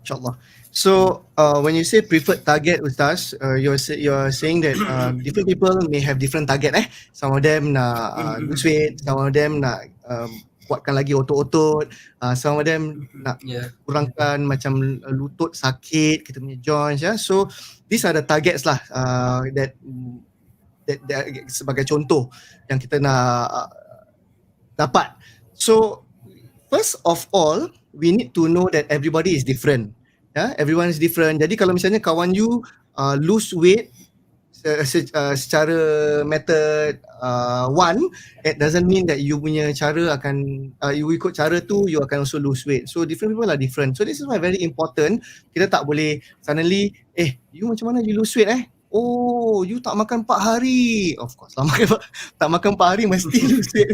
insyaAllah. So when you say preferred target, Ustaz, you're saying that different people may have different target. Some of them nak lose weight, some of them nak kuatkan lagi otot-otot, some of them nak kurangkan macam lutut sakit, kita punya joints. So these are the targets lah that sebagai contoh yang kita nak dapat. So first of all, we need to know that everybody is different. Everyone is different. Jadi kalau misalnya kawan you lose weight secara method one, it doesn't mean that you punya cara akan you ikut cara tu you akan also lose weight. So different people are different. So this is why very important, kita tak boleh suddenly you macam mana you lose weight oh, you tak makan 4 hari. Of course lah, tak makan 4 hari mesti lose weight.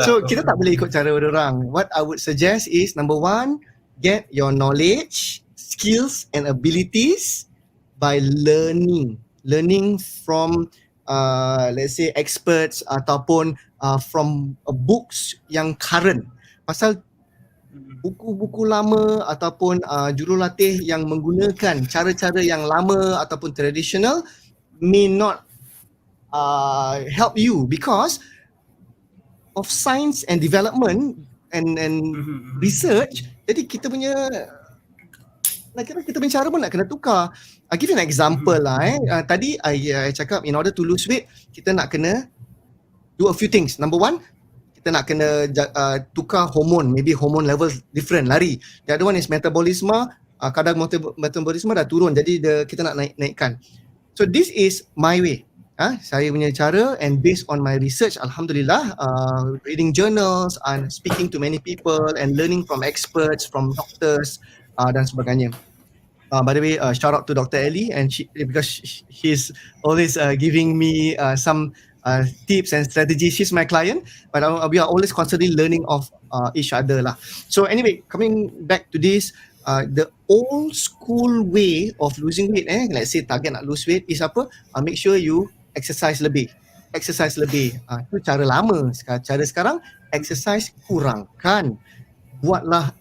So kita tak boleh ikut cara orang. What I would suggest is, number one, get your knowledge, skills and abilities by learning from let's say experts ataupun from books yang current. Pasal buku-buku lama ataupun jurulatih yang menggunakan cara-cara yang lama ataupun traditional may not help you because of science and development and research. Jadi kita punya cara pun nak kena tukar. I give you an example lah. Tadi I cakap in order to lose weight, kita nak kena do a few things. Number one, kita nak kena tukar hormon, maybe hormone levels different, lari. The other one is metabolism, kadar metabolism dah turun, jadi kita nak naikkan. So this is my way. Saya punya cara, and based on my research, alhamdulillah, reading journals and speaking to many people and learning from experts, from doctors dan sebagainya. By the way, shout out to Dr. Ellie, and because she's always giving me some tips and strategies. She's my client, but we are always constantly learning of each other lah. So anyway, coming back to this, the old school way of losing weight, let's say target nak lose weight is apa? Make sure you exercise lebih. Itu cara lama. Cara sekarang, exercise kurangkan. Buatlah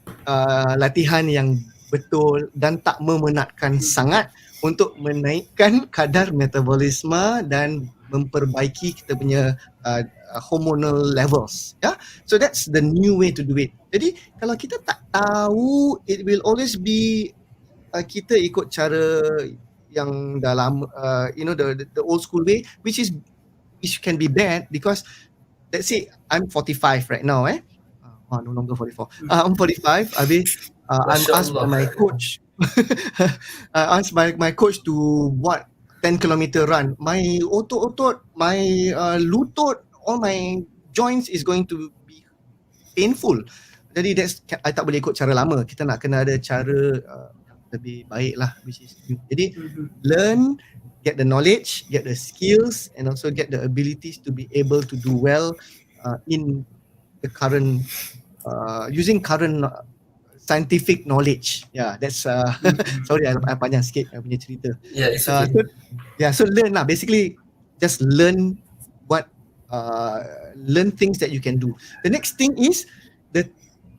latihan yang betul dan tak memenatkan sangat untuk menaikkan kadar metabolisme dan memperbaiki kita punya hormonal levels. So that's the new way to do it. Jadi kalau kita tak tahu, it will always be kita ikut cara yang dalam the old school way, which can be bad because let's say I'm 45 right now. No longer 44. I'm 45. Habis I'm asked by my coach. Asked by my coach to what 10 km run. My otot, my lutut, all my joints is going to be painful. Jadi I tak boleh ikut cara lama. Kita nak kena ada cara lebih baik lah, which is new. Jadi learn, get the knowledge, get the skills, and also get the abilities to be able to do well in the current using current scientific knowledge. That's sorry, I panjang sikit I punya cerita. It's okay. So learn lah. Basically, just learn learn things that you can do. The next thing is the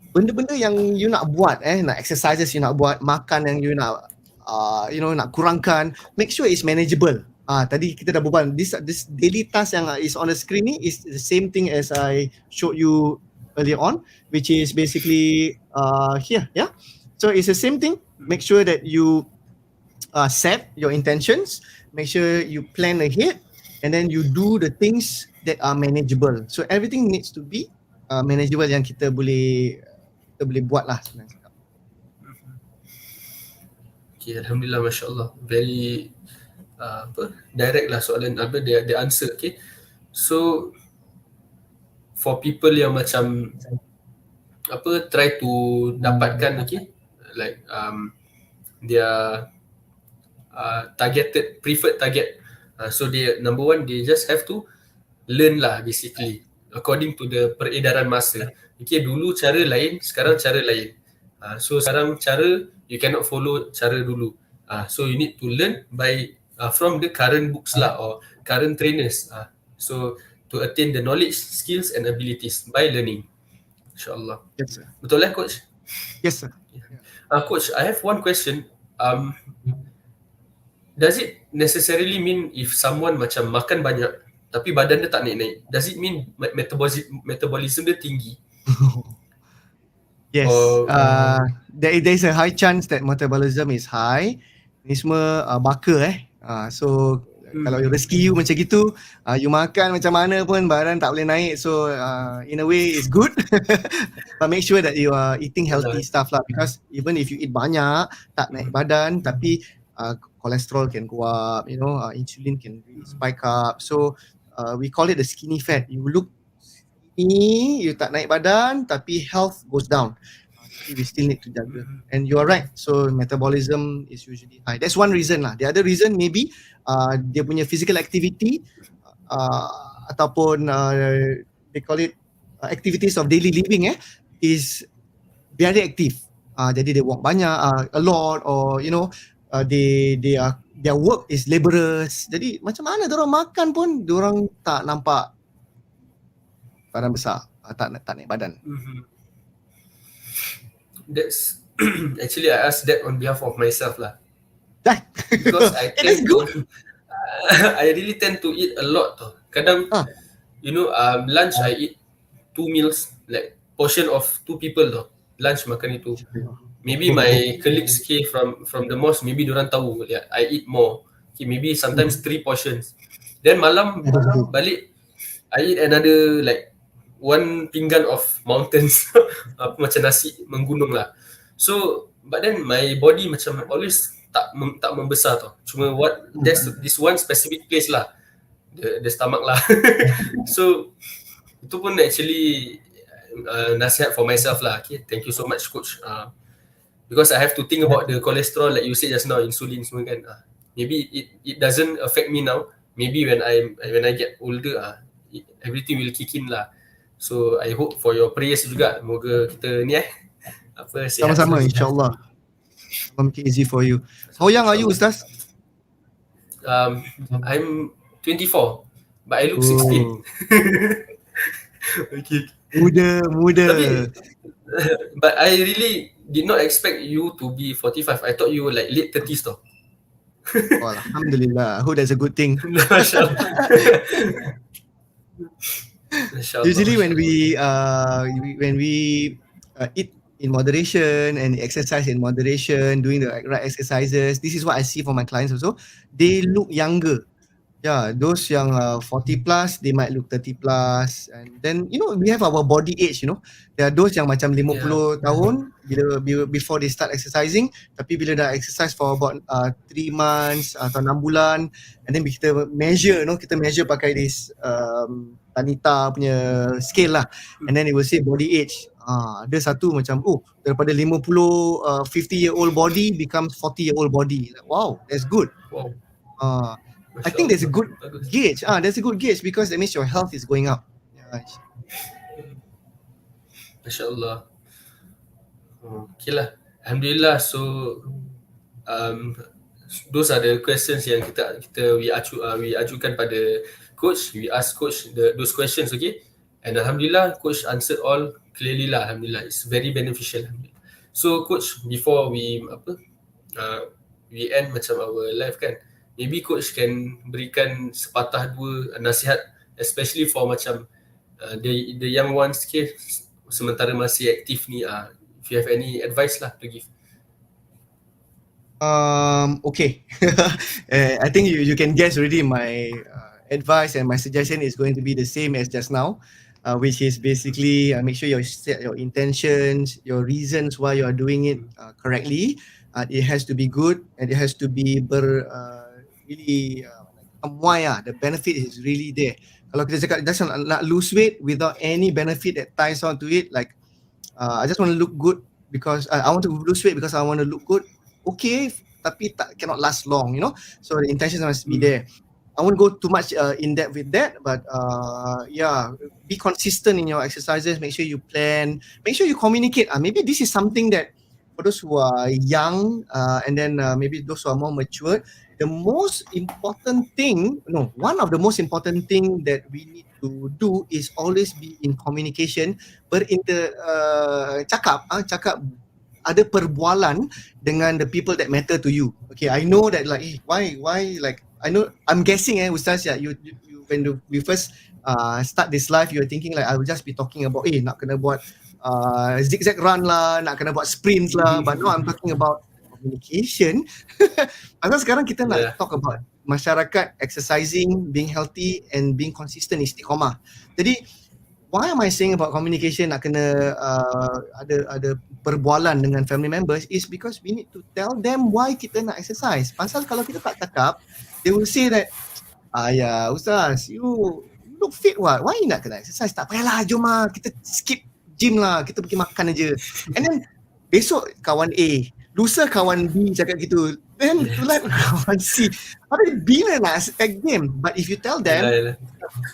benda-benda yang you nak buat, nak exercises you nak buat, makan yang you nak nak kurangkan, make sure it's manageable. Tadi kita dah berbual, this daily task yang is on the screen ni is the same thing as I showed you earlier on, which is basically here, yeah. So it's the same thing. Make sure that you set your intentions, make sure you plan ahead, and then you do the things that are manageable. So everything needs to be manageable yang kita boleh buat lah sebenarnya. Okay, Alhamdulillah, Masya Allah. Very direct lah soalan, the answer. Okay, so for people yang macam try to dapatkan, okay, like their targeted preferred target, so they, number one, they just have to learn lah, basically according to the peredaran masa. Okay, dulu cara lain, sekarang cara lain. So sekarang cara you cannot follow cara dulu. So you need to learn by from the current books lah, or current trainers. So to attain the knowledge, skills and abilities by learning. InsyaAllah. Yes, sir. Betul lah, Coach? Yes, sir. Coach, I have one question. Does it necessarily mean if someone macam makan banyak tapi badan dia tak naik-naik, does it mean metabolism dia tinggi? Yes, there is a high chance that metabolism is high. Ni semua baka so kalau rezeki you macam gitu, you makan macam mana pun badan tak boleh naik. So in a way it's good. But make sure that you are eating healthy stuff lah, because even if you eat banyak tak naik badan, tapi cholesterol can go up, you know, insulin can really spike up. So we call it the skinny fat. You look skinny, you tak naik badan, tapi health goes down. We still need to jaga. And you are right. So metabolism is usually high. That's one reason lah. The other reason maybe dia punya physical activity ataupun they call it activities of daily living is very active. Jadi they walk banyak, a lot, or you know, their work is laborious. Jadi macam mana diorang makan pun diorang tak nampak badan besar, tak naik badan. That's actually I asked that on behalf of myself lah. Because I tend to I really tend to eat a lot though. Kadang you know, lunch I eat 2 meals, like portion of 2 people though. Lunch makan itu. Maybe my colleagues from the mosque, maybe diorang tahu I eat more. Okay, maybe sometimes 3 portions. Then malam balik I eat another like 1 pinggan of mountains. Macam nasi menggunung lah. So but then my body macam always tak membesar tau. Cuma there's this one specific place lah, the stomach lah. So itu pun actually nasihat for myself lah. Okay, thank you so much, Coach. Because I have to think about the cholesterol, like you said just now, insulin semua kan. Maybe it doesn't affect me now. Maybe when I get older, everything will kick in lah. So I hope for your prayers juga, moga kita ni sihat. Sama-sama, insyaAllah. I'll make it easy for you. How young are you, Ustaz? I'm 24, but I look 16. Okay. Muda. But I really did not expect you to be 45. I thought you were like late 30s though. Oh, Alhamdulillah. I hope that's a good thing. Usually when we eat in moderation and exercise in moderation, doing the right exercises, this is what I see for my clients also. They look younger. Yeah, those yang 40 plus, they might look 30 plus. And then, you know, we have our body age, you know. There are those yang macam 50 tahun, before they start exercising, tapi bila dah exercise for about 3 months atau 6 bulan, and then kita measure, you know, kita measure pakai this Tanita punya scale lah. And then it will say body age. Ada satu macam, daripada 50-year-old body becomes 40-year-old body. Like, wow, that's good. Wow. I think there's a good gauge. There's a good gauge because that means your health is going up. Masya Allah. Okay lah. Alhamdulillah. So those are the questions yang we ajukan pada Coach. We ask Coach those questions, okay? And Alhamdulillah, Coach answered all clearly lah. Alhamdulillah, it's very beneficial. So Coach, before we end macam our live kan, maybe coach can berikan sepatah dua nasihat, especially for macam the young ones ke, sementara masih aktif ni. If you have any advice lah to give. Okay. I think you can guess already my advice and my suggestion is going to be the same as just now, which is basically make sure you set your intentions, your reasons why you are doing it correctly. It has to be good and it has to be really why the benefit is really there. Kalau kita cakap just nak lose weight without any benefit that ties on to it, like I just want to look good because I want to lose weight because I want to look good. Okay, tapi cannot last long, you know. So the intention must be there. I won't go too much in depth with that, but yeah, be consistent in your exercises. Make sure you plan. Make sure you communicate. Maybe this is something that for those who are young and then maybe those who are more mature, the most important thing, one of the most important thing that we need to do is always be in communication, cakap ada perbualan dengan the people that matter to you. Okay, I know that like why like I know I'm guessing Ustaz, you when we first start this life, you're thinking like I will just be talking about nak kena buat zigzag run lah, nak kena buat sprints lah, but now I'm talking about communication. Pasal sekarang kita nak talk about masyarakat exercising, being healthy and being consistent, istiqamah. Jadi why am I saying about communication nak kena ada perbualan dengan family members is because we need to tell them why kita nak exercise. Pasal kalau kita tak cakap, they will say that Ustaz, you look fit what? Why you nak kena exercise? Tak payahlah, jom lah, kita skip gym lah, kita pergi makan aja. And then besok kawan A, lusa kawan B cakap gitu, then tulan kawan C. Tapi bila nak expect game? But if you tell them,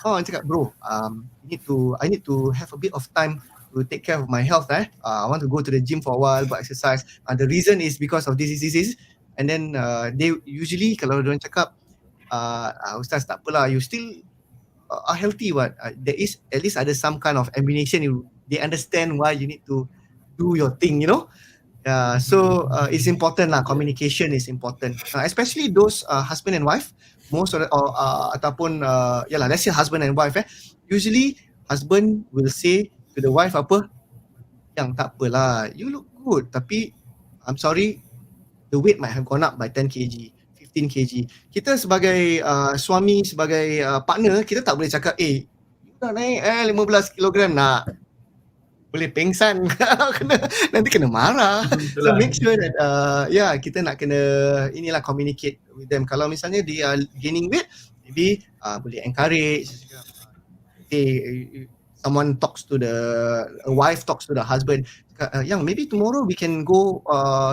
cakap bro, I need to have a bit of time to take care of my health. I want to go to the gym for a while, but exercise. The reason is because of this. And then they usually kalau diorang cakap, Ustaz tak apalah, you still are healthy what? There is at least ada some kind of ammunition. They understand why you need to do your thing, you know. So it's important lah. Communication is important, especially those husband and wife. Most of the, ataupun let's say husband and wife. Usually husband will say to the wife apa? Yang tak apalah, you look good, tapi I'm sorry, the weight might have gone up by 10 kg, 15 kg. Kita sebagai suami, sebagai partner, kita tak boleh cakap, you dah naik 15 kg nak. Boleh pengsan. nanti kena marah. So make sure that kita nak kena communicate with them. Kalau misalnya they are gaining weight, maybe boleh encourage. Someone talks to a wife talks to the husband, maybe tomorrow we can go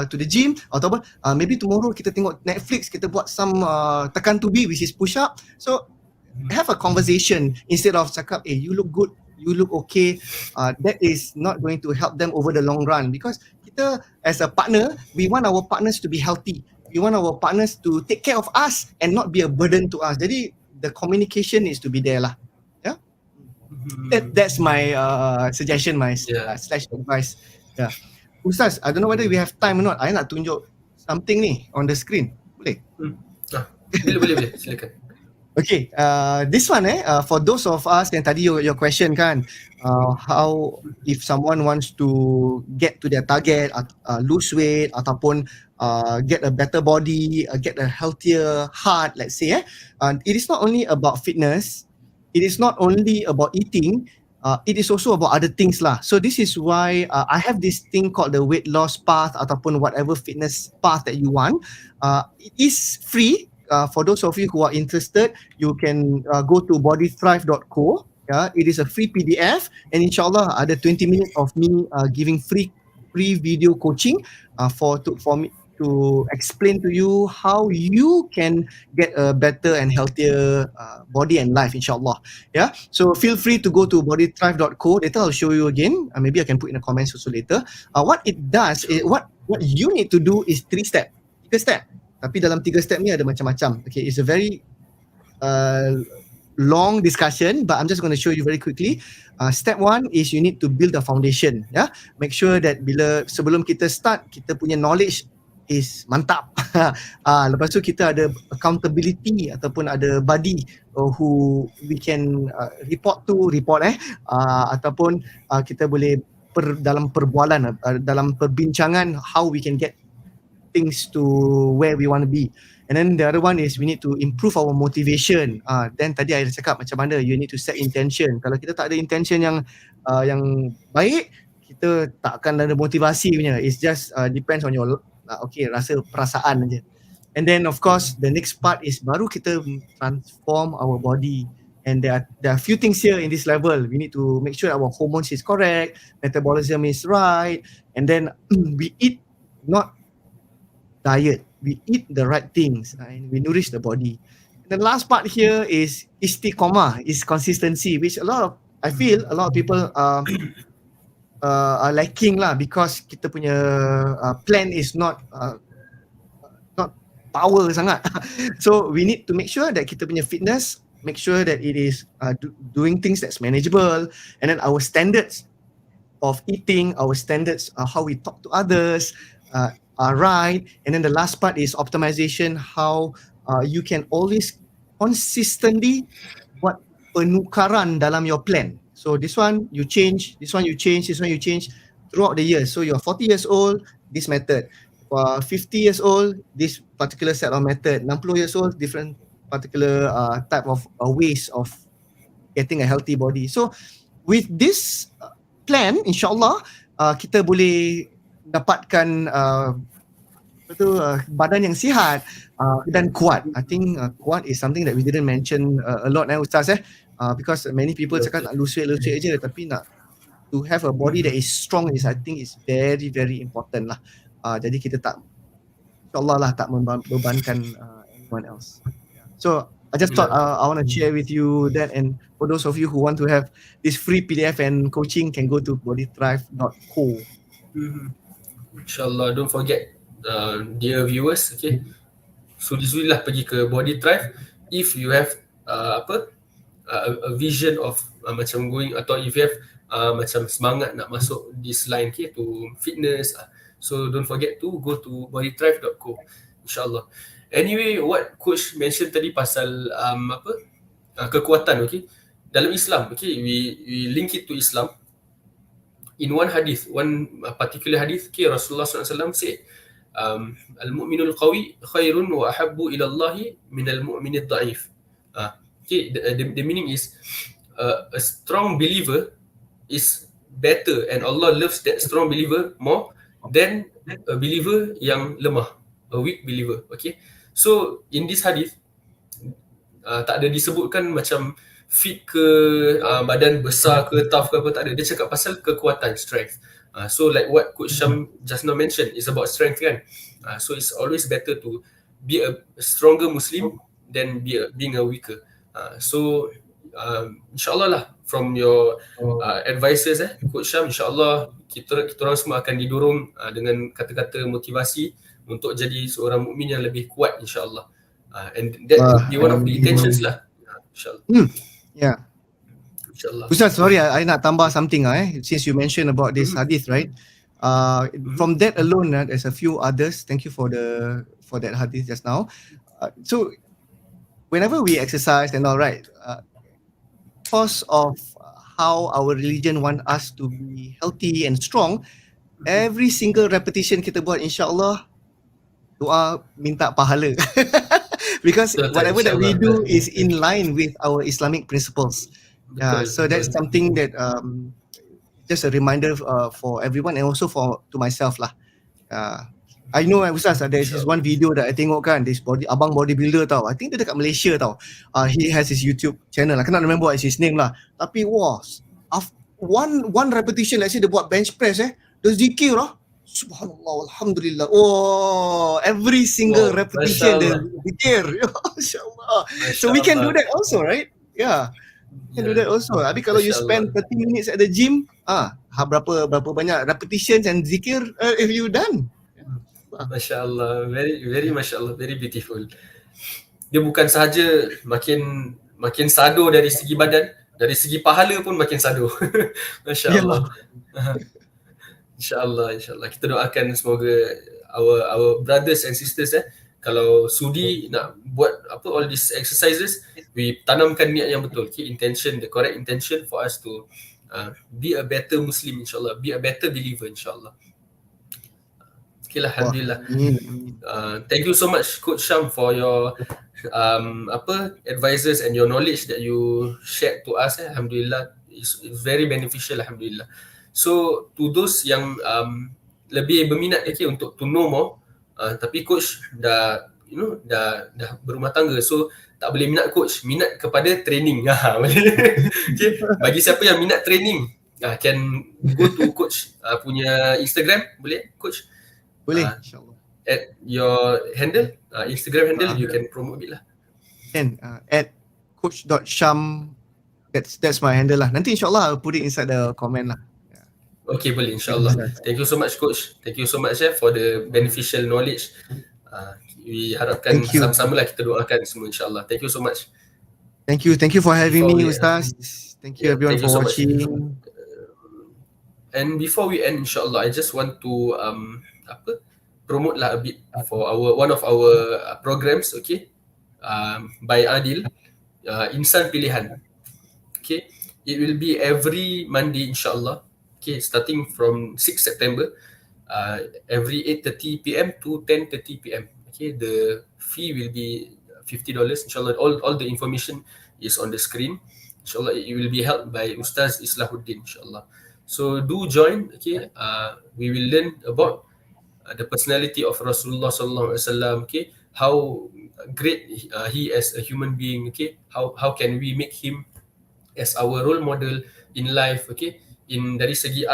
to the gym, ataupun maybe tomorrow kita tengok Netflix, kita buat some tekan tubi, which is push up. So have a conversation instead of cakap, you look good, you look okay. That is not going to help them over the long run, because kita as a partner, we want our partners to be healthy. We want our partners to take care of us and not be a burden to us. Jadi the communication needs to be there lah. Yeah. That's my suggestion, my slash advice. Yeah. Ustaz, I don't know whether we have time or not. I nak tunjuk something ni on the screen. Boleh? Boleh, silakan. Okay, this one for those of us yang tadi your question kan, how if someone wants to get to their target, lose weight ataupun get a better body, get a healthier heart, let's say, it is not only about fitness, it is not only about eating, it is also about other things lah. So this is why I have this thing called the weight loss path ataupun whatever fitness path that you want. It is free. For those of you who are interested, you can go to bodythrive.co. It is a free PDF, and inshallah ada 20 minutes of me giving free video coaching for me to explain to you how you can get a better and healthier body and life, inshallah. So feel free to go to bodythrive.co. Later I'll show you again. Maybe I can put in the comments also later. What it does is what you need to do is 3 step. Tapi dalam 3 step ni ada macam-macam. Okay, it's a very long discussion, but I'm just going to show you very quickly. Step 1 is you need to build a foundation. Make sure that sebelum kita start, kita punya knowledge is mantap. Lepas tu kita ada accountability ataupun ada buddy who we can report ataupun kita boleh dalam perbualan, dalam perbincangan how we can get things to where we want to be. And then the other one is we need to improve our motivation. Then tadi I cakap macam mana you need to set intention. Kalau kita tak ada intention yang baik, kita tak akan ada motivasi punya. It's just depends on your rasa perasaan aja. And then of course the next part is baru kita transform our body. And there are few things here in this level. We need to make sure our hormones is correct, metabolism is right, and then we eat not diet. We eat the right things and we nourish the body. And the last part here is istiqomah, is consistency, which I feel a lot of people are lacking lah, because kita punya plan is not power sangat. So we need to make sure that kita punya fitness, make sure that it is doing things that's manageable, and then our standards of eating, our standards how we talk to others are right. And then the last part is optimization, how you can always consistently buat penukaran dalam your plan. So this one you change, this one you change, this one you change throughout the years. So you're 40 years old, this method. 50 years old, this particular set of method. 60 years old, different particular type of ways of getting a healthy body. So with this plan, insyaAllah kita boleh dapatkan badan yang sihat dan kuat. I think kuat is something that we didn't mention a lot, Ustaz, because many people cakap nak lose weight je, tapi nak to have a body that is strong is, I think, is very very important lah. Jadi kita insyaAllah lah tak membebankan anyone else. So I just thought I want to share with you that, and for those of you who want to have this free PDF and coaching, can go to bodythrive.co. InsyaAllah, don't forget dear viewers, okay, sudi-sudilah pergi ke Body Thrive if you have a vision of macam going, atau if you have macam semangat nak masuk this line, okay, to fitness. So don't forget to go to bodythrive.co, insyaAllah. Anyway, what coach mention tadi pasal kekuatan, okay, dalam Islam, okay, we link it to Islam. In one hadith, one particular hadith, okay, Rasulullah SAW said, al-mu'minul qawi khairun wa ahabbu ila Allahi minal mu'minid da'if. Okay, the meaning is a strong believer is better, and Allah loves that strong believer more than a believer yang lemah, a weak believer. Okay, so in this hadith tak ada disebutkan macam fit ke, badan besar ke, tough ke apa, tak ada. Dia cakap pasal kekuatan, strength. So like what Coach Sham just now mentioned, is about strength kan. So it's always better to be a stronger Muslim than being a weaker. So insyaAllah lah, from your advisors, Coach Sham, insyaAllah kita orang semua akan didorong dengan kata-kata motivasi untuk jadi seorang mukmin yang lebih kuat, insyaAllah. And that will be one of the intentions lah, insyaAllah. Yeah. InsyaAllah. Ustaz, sorry, I nak tambah something since you mentioned about this hadith, right? From that alone, there's a few others. Thank you for that hadith just now. So whenever we exercise and all, right, because of how our religion want us to be healthy and strong, every single repetition kita buat, insyaAllah, doa minta pahala. Because whatever that we do is in line with our Islamic principles. So that's something that just a reminder for everyone, and also to myself lah. I know Ustaz, there's this one video that I tengok kan, this abang bodybuilder tau. I think dia dekat Malaysia tau. He has his YouTube channel. I cannot remember what is his name lah. Tapi one repetition, let's say dia buat bench press, dia zikir lah. Subhanallah, alhamdulillah. Every single repetition dia zikir. Masya-Allah. So we can do that also, right? Yeah. You can do that also. Tapi kalau you spend 30 minutes at the gym, berapa banyak repetitions and zikir if you done. Masya-Allah, very masya-Allah, very beautiful. Dia bukan sahaja makin sado dari segi badan, dari segi pahala pun makin sado. Masya-Allah. InsyaAllah. Kita doakan semoga our brothers and sisters kalau sudi nak buat apa all these exercises, we tanamkan niat yang betul, okay, intention, the correct intention for us to be a better Muslim, insyaAllah, be a better believer, insyaAllah. Okay lah, Alhamdulillah. Thank you so much Coach Sharm for your advices and your knowledge that you shared to us. Alhamdulillah, it's very beneficial, Alhamdulillah. So to those yang lebih berminat untuk to know more, tapi coach dah berumah tangga, so tak boleh minat coach, minat kepada training. Okay. Bagi siapa yang minat training, can go to coach punya Instagram, boleh coach? Boleh, insyaAllah. At your handle, Instagram handle, you can promote it lah. Can, at coach.sham, that's my handle lah. Nanti insyaAllah I'll put it inside the comment lah. Okay, boleh, insyaAllah. Thank you so much coach. Thank you so much for the beneficial knowledge. We harapkan sama-sama lah kita doakan semua, insyaAllah. Thank you so much. Thank you for having me, Ustaz. Thank you everyone for watching. And before we end, insyaAllah, I just want to promote lah a bit for one of our programs, okay, by Adil, Insan Pilihan. Okay, it will be every Monday, insyaAllah. Okay, starting from 6 September, every 8:30 PM to 10:30 PM. Okay, the fee will be $50. Inshallah, all the information is on the screen. Inshallah, it will be held by Ustaz Islahuddin. Inshallah, so do join. Okay, we will learn about the personality of Rasulullah Sallallahu Alaihi Wasallam. Okay, how great he as a human being. Okay, how can we make him as our role model in life. Okay, dari segi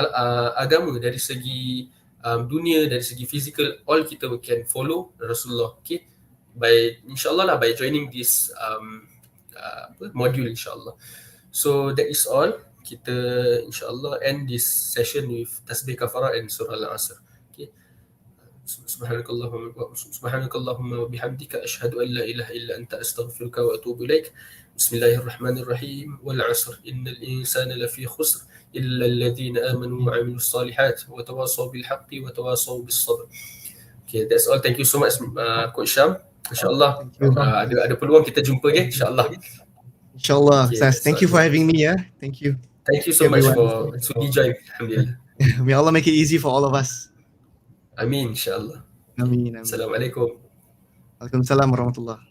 agama, dari segi dunia, dari segi physical, all kita can follow Rasulullah, okay, by insyaAllah lah, by joining this module, insyaAllah. So that is all. Kita insyaAllah end this session with tasbih kafarah and surah Al-Asr. Okay, subhanakallahumma wa bihamdika ashhadu an la ilaha illa anta astaghfiruka wa atubu ilaik. Bismillahirrahmanirrahim. Wal 'asr innal insana lafi khusr illa alladhina amanu wa 'amilus salihat wa tawasaw bil haqqi wa tawasaw bis sabr. Okay, that's all. Thank you so much Coach Sharm. Insya-Allah ada peluang kita jumpa insya-Allah. Insya-Allah. Okay, thank you for having me. Thank you. Thank you so much for sudi join. Alhamdulillah. May Allah make it easy for all of us. Amin, insya-Allah. Amin. Assalamualaikum. Waalaikumsalam warahmatullahi.